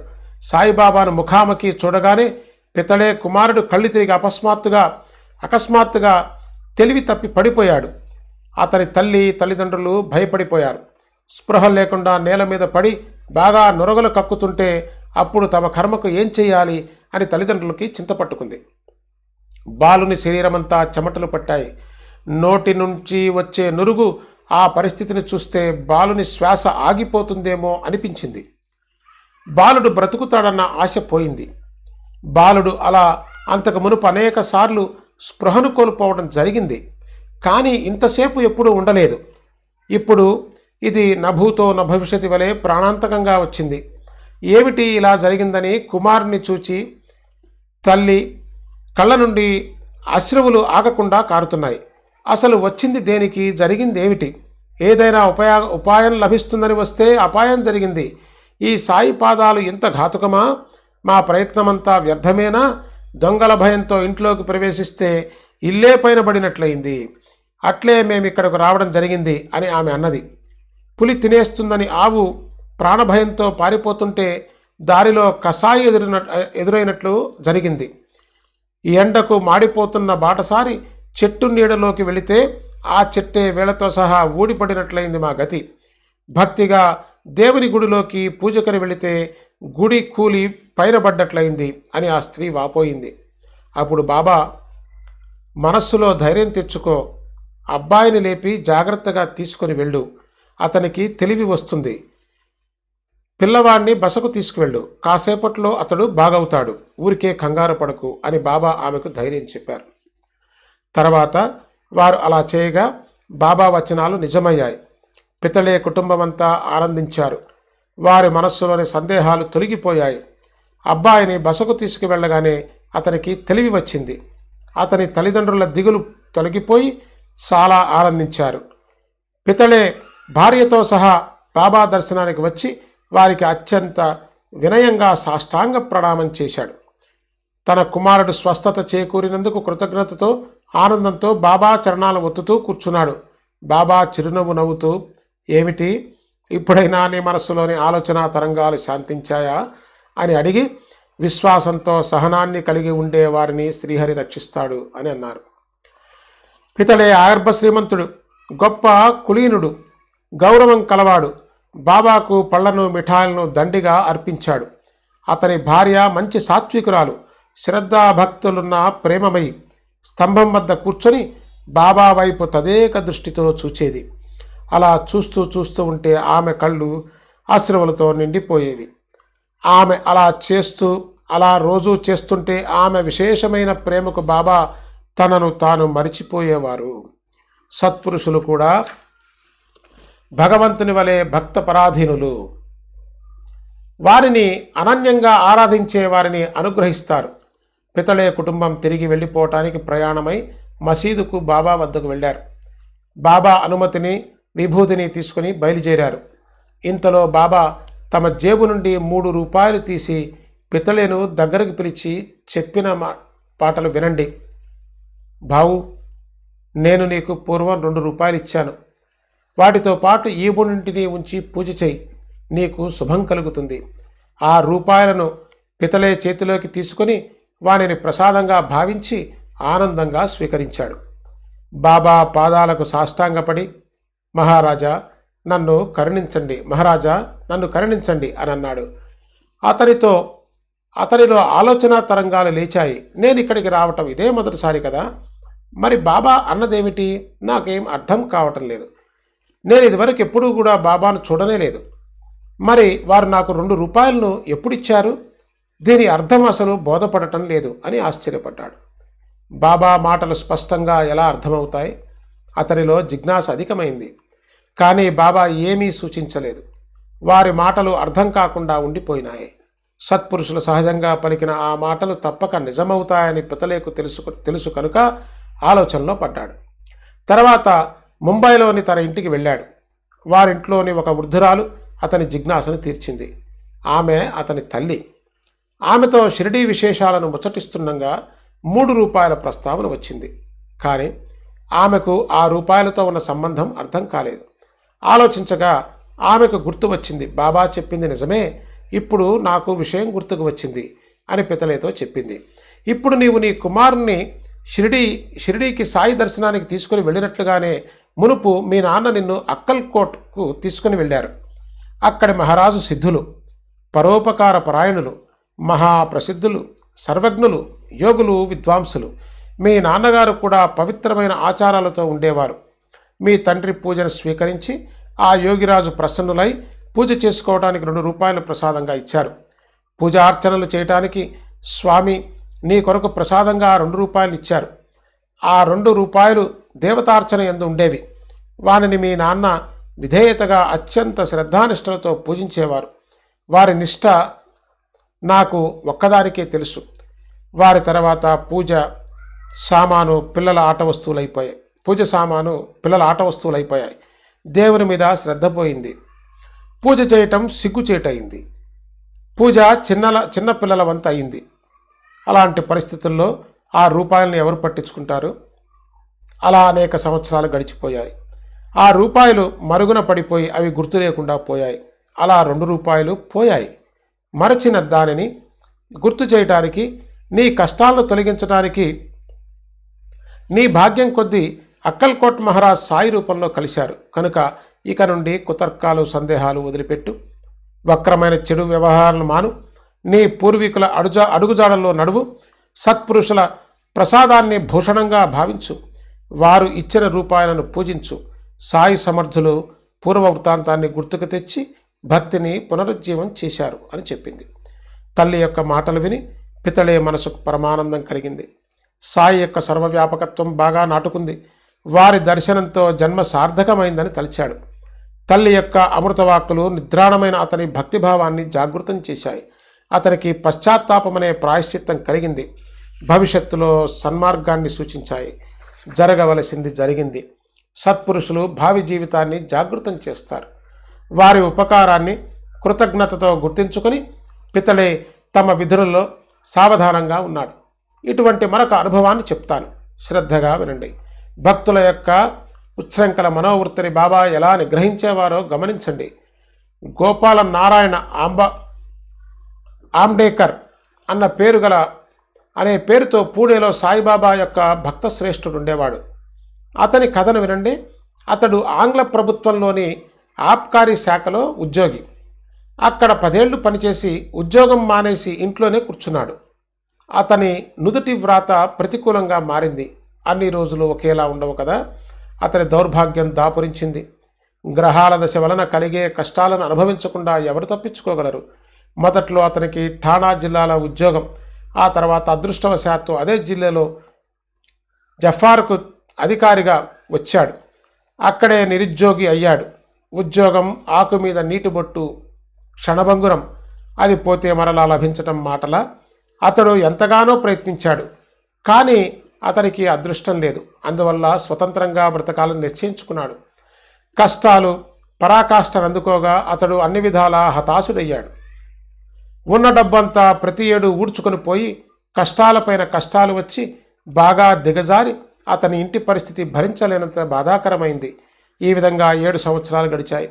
సాయిబాబాను ముఖాముఖి చూడగానే పితలే కుమారుడు కళ్ళు తిరిగి అకస్మాత్తుగా తెలివి తప్పి పడిపోయాడు. అతని తల్లిదండ్రులు భయపడిపోయారు. స్పృహ లేకుండా నేల మీద పడి బాగా నురగలు కక్కుతుంటే అప్పుడు తమ కర్మకు ఏం చేయాలి అని తల్లిదండ్రులకి చింతపట్టుకుంది. బాలుని శరీరమంతా చెమటలు పట్టాయి. నోటి నుంచి వచ్చే నురుగు ఆ పరిస్థితిని చూస్తే బాలుని శ్వాస ఆగిపోతుందేమో అనిపించింది. బాలుడు బ్రతుకుతాడన్న ఆశ పోయింది. బాలుడు అలా అంతకు మునుపు అనేక సార్లు స్పృహను కోల్పోవడం జరిగింది. కానీ ఇంతసేపు ఎప్పుడూ ఉండలేదు. ఇప్పుడు ఇది నభూతో నభవిష్యతి వలె ప్రాణాంతకంగా వచ్చింది. ఏమిటి ఇలా జరిగిందని కుమారుని చూచి తల్లి కళ్ళ నుండి అశ్రువులు ఆగకుండా కారుతున్నాయి. అసలు వచ్చింది దేనికి, జరిగింది ఏమిటి? ఏదైనా ఉపాయం లభిస్తుందని వస్తే అపాయం జరిగింది. ఈ సాయి పాదాలు ఇంత ఘాతుకమా? మా ప్రయత్నమంతా వ్యర్థమేనా? దొంగల భయంతో ఇంట్లోకి ప్రవేశిస్తే ఇల్లే పైన పడినట్లయింది. అట్లే మేమిక్కడకు రావడం జరిగింది అని ఆమె అన్నది. పులి తినేస్తుందని ఆవు ప్రాణభయంతో పారిపోతుంటే దారిలో కసాయి ఎదురైనట్లు జరిగింది. ఈ ఎండకు మాడిపోతున్న బాటసారి చెట్టు నీడలోకి వెళితే ఆ చెట్టే వేళతో సహా ఊడిపడినట్లయింది మా గతి. భక్తిగా దేవుని గుడిలోకి పూజకని వెళితే గుడి కూలి పైన పడ్డట్లయింది అని ఆ స్త్రీ వాపోయింది. అప్పుడు బాబా, మనస్సులో ధైర్యం తెచ్చుకో, అబ్బాయిని లేపి జాగ్రత్తగా తీసుకొని వెళ్ళు, అతనికి తెలివి వస్తుంది, పిల్లవాడిని బసకు తీసుకువెళ్ళు, కాసేపట్లో అతడు బాగవుతాడు, ఊరికే కంగారు పడకు అని బాబా ఆమెకు ధైర్యం చెప్పారు. తర్వాత వారు అలా చేయగా బాబా వచనాలు నిజమయ్యాయి. పితలే కుటుంబమంతా ఆనందించారు. వారి మనస్సులోని సందేహాలు తొలగిపోయాయి. అబ్బాయిని బసకు తీసుకువెళ్ళగానే అతనికి తెలివి వచ్చింది. అతని తల్లిదండ్రుల దిగులు తొలగిపోయి చాలా ఆనందించారు. పితలే భార్యతో సహా బాబా దర్శనానికి వచ్చి వారికి అత్యంత వినయంగా సాష్టాంగ ప్రణామం చేశాడు. తన కుమారుడు స్వస్థత చేకూరినందుకు కృతజ్ఞతతో ఆనందంతో బాబా చరణాలు ఒత్తుతూ కూర్చున్నాడు. బాబా చిరునవ్వు నవ్వుతూ, ఏమిటి, ఇప్పుడైనా నీ మనస్సులోని ఆలోచన తరంగాలు శాంతించాయా అని అడిగి, విశ్వాసంతో సహనాన్ని కలిగి ఉండే వారిని శ్రీహరి రక్షిస్తాడు అని అన్నారు. పితలే ఆగర్భ శ్రీమంతుడు, గొప్ప కులీనుడు, గౌరవం కలవాడు. బాబాకు పళ్లను మిఠాయిలను దండిగా అర్పించాడు. అతని భార్య మంచి సాత్వికురాలు, శ్రద్ధాభక్తులున్న ప్రేమమయి. స్తంభం వద్ద కూర్చొని బాబా వైపు తదేక దృష్టితో చూచేది. అలా చూస్తూ ఉంటే ఆమె కళ్ళు అశ్రువులతో నిండిపోయేవి. ఆమె అలా రోజూ చేస్తుంటే ఆమె విశేషమైన ప్రేమకు బాబా తనను తాను మరిచిపోయేవారు. సత్పురుషులు కూడా భగవంతుని వలె భక్త పరాధీనులు. వారిని అనన్యంగా ఆరాధించే వారిని అనుగ్రహిస్తారు. పితళే కుటుంబం తిరిగి వెళ్ళిపోవటానికి ప్రయాణమై మసీదుకు బాబా వద్దకు వెళ్ళారు. బాబా అనుమతిని విభూతిని తీసుకుని బయలుదేరారు. ఇంతలో బాబా తమ జేబు నుండి 3 రూపాయలు తీసి పితళేను దగ్గరకు పిలిచి చెప్పిన పాటలు వినండి. బావు, నేను నీకు పూర్వం 2 రూపాయలు ఇచ్చాను. వాటితో పాటు ఈ 3 ఉంచి పూజ చేయి, నీకు శుభం కలుగుతుంది. ఆ రూపాయలను పితళే చేతిలోకి తీసుకుని వానిని ప్రసాదంగా భావించి ఆనందంగా స్వీకరించాడు. బాబా పాదాలకు సాష్టాంగపడి మహారాజా నన్ను కరుణించండి, మహారాజా నన్ను కరుణించండి అని అన్నాడు. అతనిలో ఆలోచన తరంగాలు లేచాయి. నేను ఇక్కడికి రావటం ఇదే మొదటిసారి కదా, మరి బాబా అన్నదేమిటి నాకేం అర్థం కావటం లేదు. నేను ఇదివరకు ఎప్పుడూ కూడా బాబాను చూడనే లేదు. మరి వారు నాకు 2 రూపాయలను ఎప్పుడిచ్చారు? దీని అర్థం అసలు బోధపడటం లేదు అని ఆశ్చర్యపడ్డాడు. బాబా మాటలు స్పష్టంగా ఎలా అర్థమవుతాయి? అతనిలో జిజ్ఞాస అధికమైంది. కానీ బాబా ఏమీ సూచించలేదు. వారి మాటలు అర్థం కాకుండా ఉండిపోయినాయి. సత్పురుషులు సహజంగా పలికిన ఆ మాటలు తప్పక నిజమవుతాయని పితలేకు తెలుసు కనుక ఆలోచనలో పడ్డాడు. తర్వాత ముంబైలోని తన ఇంటికి వెళ్ళాడు. వారింట్లోని ఒక వృద్ధురాలు అతని జిజ్ఞాసను తీర్చింది. ఆమె అతని తల్లి. ఆమెతో షిరిడీ విశేషాలను ముచ్చటిస్తుండగా 3 రూపాయల ప్రస్తావన వచ్చింది. కానీ ఆమెకు ఆ రూపాయలతో ఉన్న సంబంధం అర్థం కాలేదు. ఆలోచించగా ఆమెకు గుర్తు వచ్చింది. బాబా చెప్పింది నిజమే, ఇప్పుడు నాకు విషయం గుర్తుకు వచ్చింది అని పితలేతో చెప్పింది. ఇప్పుడు నీవు నీ కుమారుణ్ణి షిరిడీకి సాయి దర్శనానికి తీసుకుని వెళ్ళినట్లుగానే మునుపు మీ నాన్న నిన్ను అక్కల్కోట్కు తీసుకుని వెళ్ళారు. అక్కడి మహారాజు సిద్ధులు, పరోపకార పరాయణులు, మహాప్రసిద్ధులు, సర్వజ్ఞులు, యోగులు, విద్వాంసులు. మీ నాన్నగారు కూడా పవిత్రమైన ఆచారాలతో ఉండేవారు. మీ తండ్రి పూజను స్వీకరించి ఆ యోగిరాజు ప్రసన్నులై పూజ చేసుకోవడానికి 2 రూపాయలు ప్రసాదంగా ఇచ్చారు. పూజార్చనలు చేయటానికి స్వామి నీ కొరకు ప్రసాదంగా 2 రూపాయలు ఇచ్చారు. ఆ 2 రూపాయలు దేవతార్చన యందు ఉండేవి. వానిని మీ నాన్న విధేయతగా అత్యంత శ్రద్ధానిష్టలతో పూజించేవారు. వారి నిష్ఠ నాకు ఒక్కదానికే తెలుసు. వారి తర్వాత పూజ సామాను పిల్లల ఆట వస్తువులైపోయాయి. దేవుని మీద శ్రద్ధ పోయింది. పూజ చేయటం సిగ్గుచేటయింది. పూజ చిన్న పిల్లల వంత అయింది. అలాంటి పరిస్థితుల్లో ఆ రూపాయలను ఎవరు పట్టించుకుంటారు? అలా అనేక సంవత్సరాలు గడిచిపోయాయి. ఆ రూపాయలు మరుగున పడిపోయి అవి గుర్తు లేకుండా పోయాయి. అలా 2 రూపాయలు పోయాయి. మరచిన దానిని గుర్తు చేయటానికి, నీ కష్టాలను తొలగించడానికి నీ భాగ్యం కొద్దీ అక్కల్కోట్ మహారాజ్ సాయి రూపంలో కలిశారు కనుక ఇక నుండి కుతర్కాలు, సందేహాలు వదిలిపెట్టు. వక్రమైన చెడు వ్యవహారాలను మాను. నీ పూర్వీకుల అడుగుజాడల్లో నడువు. సత్పురుషుల ప్రసాదాన్ని భూషణంగా భావించు. వారు ఇచ్చిన రూపాయలను పూజించు. సాయి సమర్థులు పూర్వ వృత్తాంతాన్ని గుర్తుకు తెచ్చి భక్తిని పునరుజ్జీవం చేశారు అని చెప్పింది. తల్లి యొక్క మాటలు విని పితళే మనసుకు పరమానందం కలిగింది. సాయి యొక్క సర్వవ్యాపకత్వం బాగా నాటుకుంది. వారి దర్శనంతో జన్మ సార్థకమైందని తలిచాడు. తల్లి యొక్క అమృతవాక్కులు నిద్రాణమైన అతని భక్తిభావాన్ని జాగృతం చేశాయి. అతనికి పశ్చాత్తాపమనే ప్రాయశ్చిత్తం కలిగింది. భవిష్యత్తులో సన్మార్గాన్ని సూచించాయి. జరగవలసింది జరిగింది. సత్పురుషులు భావి జీవితాన్ని జాగృతం చేస్తారు. వారి ఉపకారాన్ని కృతజ్ఞతతో గుర్తించుకొని పితళే తమ విధులలో సావధానంగా ఉన్నాడు. ఇటువంటి మరొక అనుభవాన్ని చెప్తాను, శ్రద్ధగా వినండి. భక్తుల యొక్క ఉచ్ఛృంఖల మనోవృత్తిని బాబా ఎలా నిగ్రహించేవారో గమనించండి. గోపాల నారాయణ ఆంబేకర్ అనే పేరుతో పూణేలో సాయిబాబా యొక్క భక్త శ్రేష్ఠుడు ఉండేవాడు. అతని కథను వినండి. అతడు ఆంగ్ల ప్రభుత్వంలోని ఆబ్కారీ శాఖలో ఉద్యోగి. అక్కడ 10 ఏళ్లు పనిచేసి ఉద్యోగం మానేసి ఇంట్లోనే కూర్చున్నాడు. అతని నుదుటి వ్రాత ప్రతికూలంగా మారింది. అన్ని రోజులు ఒకేలా ఉండవు కదా. అతని దౌర్భాగ్యం దాపురించింది. గ్రహాల దశ వలన కలిగే కష్టాలను అనుభవించకుండా ఎవరు తప్పించుకోగలరు? మొదట్లో అతనికి ఠాణా జిల్లాలో ఉద్యోగం. ఆ తర్వాత అదృష్టవశాత్తు అదే జిల్లాలో జఫార్కు అధికారిగా వచ్చాడు. అక్కడే నిరుద్యోగి అయ్యాడు. ఉద్యోగం ఆకు మీద నీటి బొట్టు క్షణభంగురం. అది పోతే మరలా లభించటం మాటల. అతడు ఎంతగానో ప్రయత్నించాడు, కానీ అతనికి అదృష్టం లేదు. అందువల్ల స్వతంత్రంగా బ్రతకాలని నిశ్చయించుకున్నాడు. కష్టాలు పరాకాష్ఠను అందుకోగా అతడు అన్ని విధాలా హతాశుడయ్యాడు. ఉన్న డబ్బంతా ప్రతి ఏడు ఊడ్చుకొని పోయి కష్టాలపైన కష్టాలు వచ్చి బాగా దిగజారి అతని ఇంటి పరిస్థితి భరించలేనంత బాధాకరమైంది. ఈ విధంగా 7 సంవత్సరాలు గడిచాయి.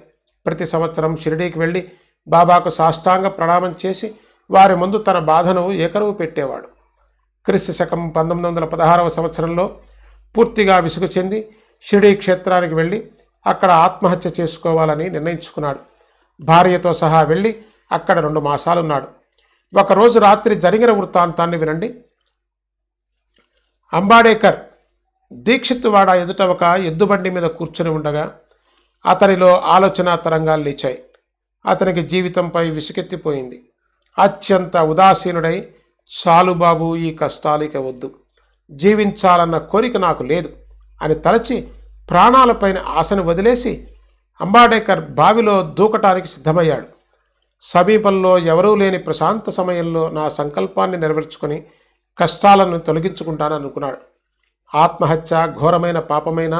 ప్రతి సంవత్సరం షిరిడీకి వెళ్ళి బాబాకు సాష్టాంగ ప్రణామం చేసి వారి ముందు తన బాధను ఏకరువు పెట్టేవాడు. క్రీస్తు శకం 1916వ సంవత్సరంలో పూర్తిగా విసుగు చెంది షిరిడీ క్షేత్రానికి వెళ్ళి అక్కడ ఆత్మహత్య చేసుకోవాలని నిర్ణయించుకున్నాడు. భార్యతో సహా వెళ్ళి అక్కడ 2 మాసాలున్నాడు. ఒకరోజు రాత్రి జరిగిన వృత్తాంతాన్ని వినండి. అంబాడేకర్ దీక్షిత్తువాడ ఎదుట ఒక ఎద్దుబండి మీద కూర్చొని ఉండగా అతనిలో ఆలోచన తరంగాలు లేచాయి. అతనికి జీవితంపై విసుకెత్తిపోయింది. అత్యంత ఉదాసీనుడై, చాలు బాబు, ఈ కష్టాలిక వద్దు, జీవించాలన్న కోరిక నాకు లేదు అని తలచి ప్రాణాలపైన ఆశను వదిలేసి అంబాడేకర్ బావిలో దూకటానికి సిద్ధమయ్యాడు. సమీపంలో ఎవరూ లేని ప్రశాంత సమయంలో నా సంకల్పాన్ని నెరవేర్చుకొని కష్టాలను తొలగించుకుంటాననుకున్నాడు. ఆత్మహత్య ఘోరమైన పాపమైన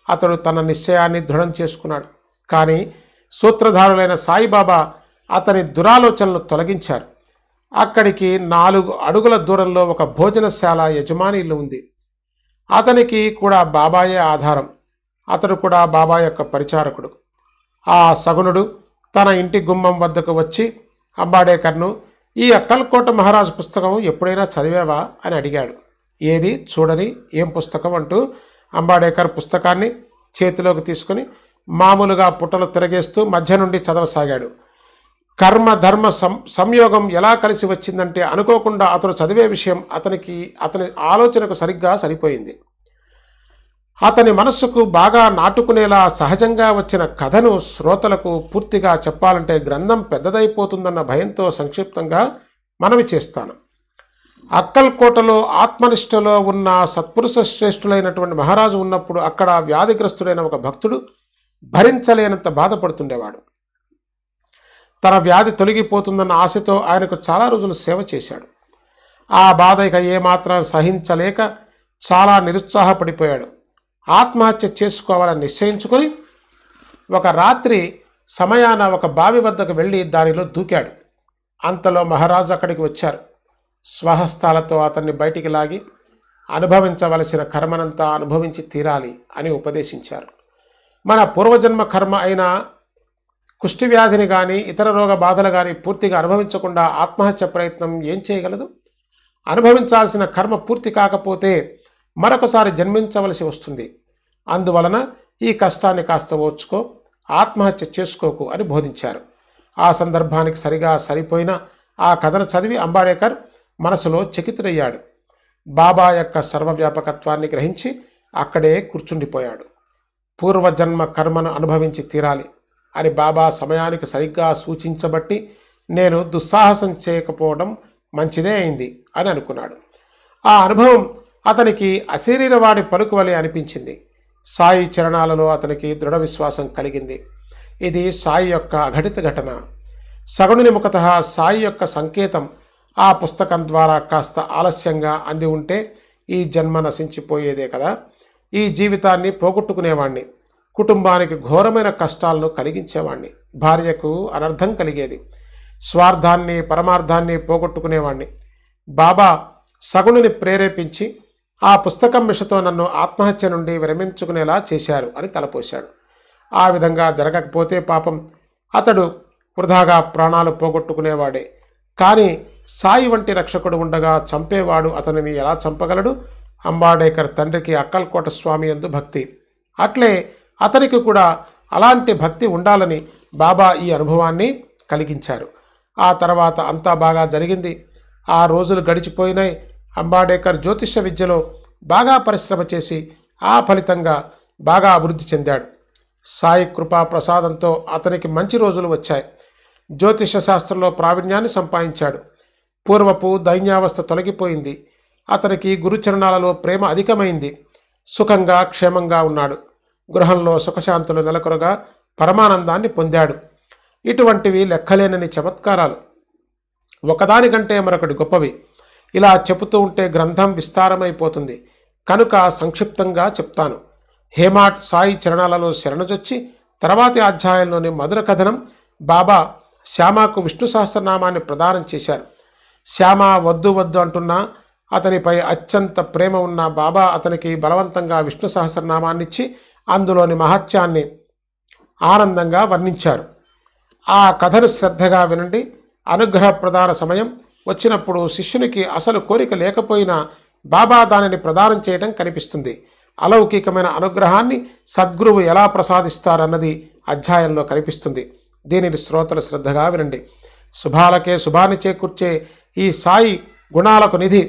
అతడు తన నిశ్చయాన్ని దృఢం చేసుకున్నాడు. కానీ సూత్రధారులైన సాయిబాబా అతని దురాలోచనలు తొలగించారు. అక్కడికి 4 అడుగుల దూరంలో ఒక భోజనశాల యజమాని ఇల్లు ఉంది. అతనికి కూడా బాబాయే ఆధారం. అతడు కూడా బాబా యొక్క పరిచారకుడు. ఆ సగుణుడు తన ఇంటి గుమ్మం వద్దకు వచ్చి అంబాడేకర్ను, ఈ అక్కల్కోట మహారాజు పుస్తకం ఎప్పుడైనా చదివావా అని అడిగాడు. ఏది చూడని, ఏం పుస్తకం అంటూ అంబాడేకర్ పుస్తకాన్ని చేతిలోకి తీసుకుని మామూలుగా పుటలు తిరగేస్తూ మధ్య నుండి చదవసాగాడు. కర్మ ధర్మ సంయోగం ఎలా కలిసి వచ్చిందంటే అనుకోకుండా అతడు చదివే విషయం అతని ఆలోచనకు సరిగ్గా సరిపోయింది. అతని మనస్సుకు బాగా నాటుకునేలా సహజంగా వచ్చిన కథను శ్రోతలకు పూర్తిగా చెప్పాలంటే గ్రంథం పెద్దదైపోతుందన్న భయంతో సంక్షిప్తంగా మనవి చేస్తాను. అక్కల్కోటలో ఆత్మనిష్టలో ఉన్న సత్పురుష శ్రేష్ఠులైనటువంటి మహారాజు ఉన్నప్పుడు అక్కడ వ్యాధిగ్రస్తుడైన ఒక భక్తుడు భరించలేనంత బాధపడుతుండేవాడు. తన వ్యాధి తొలగిపోతుందన్న ఆశతో ఆయనకు చాలా రోజులు సేవ చేశాడు. ఆ బాధ ఇక ఏమాత్రం సహించలేక చాలా నిరుత్సాహపడిపోయాడు. ఆత్మహత్య చేసుకోవాలని నిశ్చయించుకొని ఒక రాత్రి సమయాన ఒక బావి వద్దకు వెళ్ళి దానిలో దూకాడు. అంతలో మహారాజు అక్కడికి వచ్చారు. స్వహస్తాలతో అతన్ని బయటికి లాగి అనుభవించవలసిన కర్మనంతా అనుభవించి తీరాలి అని ఉపదేశించారు. మన పూర్వజన్మ కర్మ అయిన కుష్ఠవ్యాధిని కానీ ఇతర రోగ బాధలు కానీ పూర్తిగా అనుభవించకుండా ఆత్మహత్య ప్రయత్నం ఏం చేయగలదు? అనుభవించాల్సిన కర్మ పూర్తి కాకపోతే మరొకసారి జన్మించవలసి వస్తుంది. అందువలన ఈ కష్టాన్ని కాస్త ఓర్చుకో, ఆత్మహత్య చేసుకోకు అని బోధించారు. ఆ సందర్భానికి సరిగా సరిపోయిన ఆ కథను చదివి అంబాడేకర్ మనసులో చకితుడయ్యాడు. బాబా యొక్క సర్వవ్యాపకత్వాన్ని గ్రహించి అక్కడే కూర్చుండిపోయాడు. పూర్వజన్మ కర్మను అనుభవించి తీరాలి అని బాబా సమయానికి సరిగ్గా సూచించబట్టి నేను దుస్సాహసం చేయకపోవడం మంచిదే అయింది అని అనుకున్నాడు. ఆ అనుభవం అతనికి అశరీరవాడి పలుకు వలె అనిపించింది. సాయి చరణాలలో అతనికి దృఢ విశ్వాసం కలిగింది. ఇది సాయి యొక్క అఘటిత ఘటన. సగుణుని ముఖతః సాయి యొక్క సంకేతం ఆ పుస్తకం ద్వారా కాస్త ఆలస్యంగా అంది ఉంటే ఈ జన్మ నశించిపోయేదే కదా. ఈ జీవితాన్ని పోగొట్టుకునేవాణ్ణి, కుటుంబానికి ఘోరమైన కష్టాలను కలిగించేవాణ్ణి, భార్యకు అనర్థం కలిగేది, స్వార్థాన్ని పరమార్థాన్ని పోగొట్టుకునేవాణ్ణి. బాబా సగుణుని ప్రేరేపించి ఆ పుస్తకం మిషతో నన్ను ఆత్మహత్య నుండి విరమించుకునేలా చేశారు అని తలపోశాడు. ఆ విధంగా జరగకపోతే పాపం అతడు వృధాగా ప్రాణాలు పోగొట్టుకునేవాడే. కానీ సాయి వంటి రక్షకుడు ఉండగా చంపేవాడు అతనిని ఎలా చంపగలడు? అంబాడేకర్ తండ్రికి అక్కల్కోట స్వామి యందు భక్తి, అట్లే అతనికి కూడా అలాంటి భక్తి ఉండాలని బాబా ఈ అనుభవాన్ని కలిగించారు. ఆ తర్వాత అంతా బాగా జరిగింది. ఆ రోజులు గడిచిపోయినాయి. అంబాడేకర్ జ్యోతిష విద్యలో బాగా పరిశ్రమ చేసి ఆ ఫలితంగా బాగా అభివృద్ధి చెందాడు. సాయి కృపా ప్రసాదంతో అతనికి మంచి రోజులు వచ్చాయి. జ్యోతిష శాస్త్రంలో ప్రావీణ్యాన్ని సంపాదించాడు. పూర్వపు దైన్యావస్థ తొలగిపోయింది. అతనికి గురుచరణాలలో ప్రేమ అధికమైంది. సుఖంగా క్షేమంగా ఉన్నాడు. గృహంలో సుఖశాంతులు నెలకొనగా పరమానందాన్ని పొందాడు. ఇటువంటివి లెక్కలేనని చమత్కారాలు ఒకదానికంటే మరొకటి గొప్పవి. ఇలా చెబుతూ ఉంటే గ్రంథం విస్తారమైపోతుంది కనుక సంక్షిప్తంగా చెప్తాను. హేమాడ్ సాయి చరణాలలో శరణుజొచ్చి తర్వాతి అధ్యాయంలోని మధుర కథనం బాబా శ్యామకు విష్ణు సహస్రనామాన్ని ప్రదానం చేశారు. శ్యామ వద్దు వద్దు అంటున్నా అతనిపై అత్యంత ప్రేమ ఉన్న బాబా అతనికి బలవంతంగా విష్ణు సహస్రనామాన్నిచ్చి అందులోని మహత్యాన్ని ఆనందంగా వర్ణించారు. ఆ కథను శ్రద్ధగా వినండి. అనుగ్రహ ప్రదాన సమయం వచ్చినప్పుడు శిష్యునికి అసలు కోరిక లేకపోయినా బాబా దానిని ప్రదానం చేయడం కనిపిస్తుంది. అలౌకికమైన అనుగ్రహాన్ని సద్గురువు ఎలా ప్రసాదిస్తారన్నది అధ్యాయంలో కనిపిస్తుంది. దీనిని శ్రోతలు శ్రద్ధగా వినండి. శుభాలకే శుభాన్ని చేకూర్చే ఈ సాయి గుణాలకు నిధి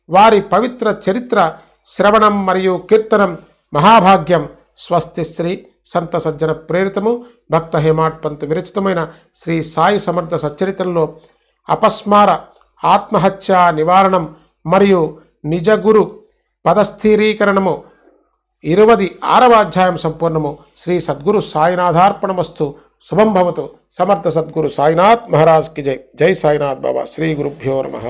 వారి పవిత్ర చరిత్ర శ్రవణం మరియు కీర్తనం మహాభాగ్యం. స్వస్తి శ్రీ సంత సజ్జన ప్రేరితము భక్త హేమాడ్ పంత్ విరచితమైన శ్రీ సాయి సమర్థ సచ్చరిత్రలో అపస్మార ఆత్మహత్య నివారణం మరియు నిజగురు పదస్థిరీకరణము 26వ అధ్యాయం సంపూర్ణము. శ్రీ సద్గురు సాయినాథార్పణమస్తు. శుభం భవతు. సమర్థ సద్గురు సాయినాథ్ మహారాజ్ కి జై. జై సాయినాథ్ బాబా. శ్రీ గురుభ్యో నమః.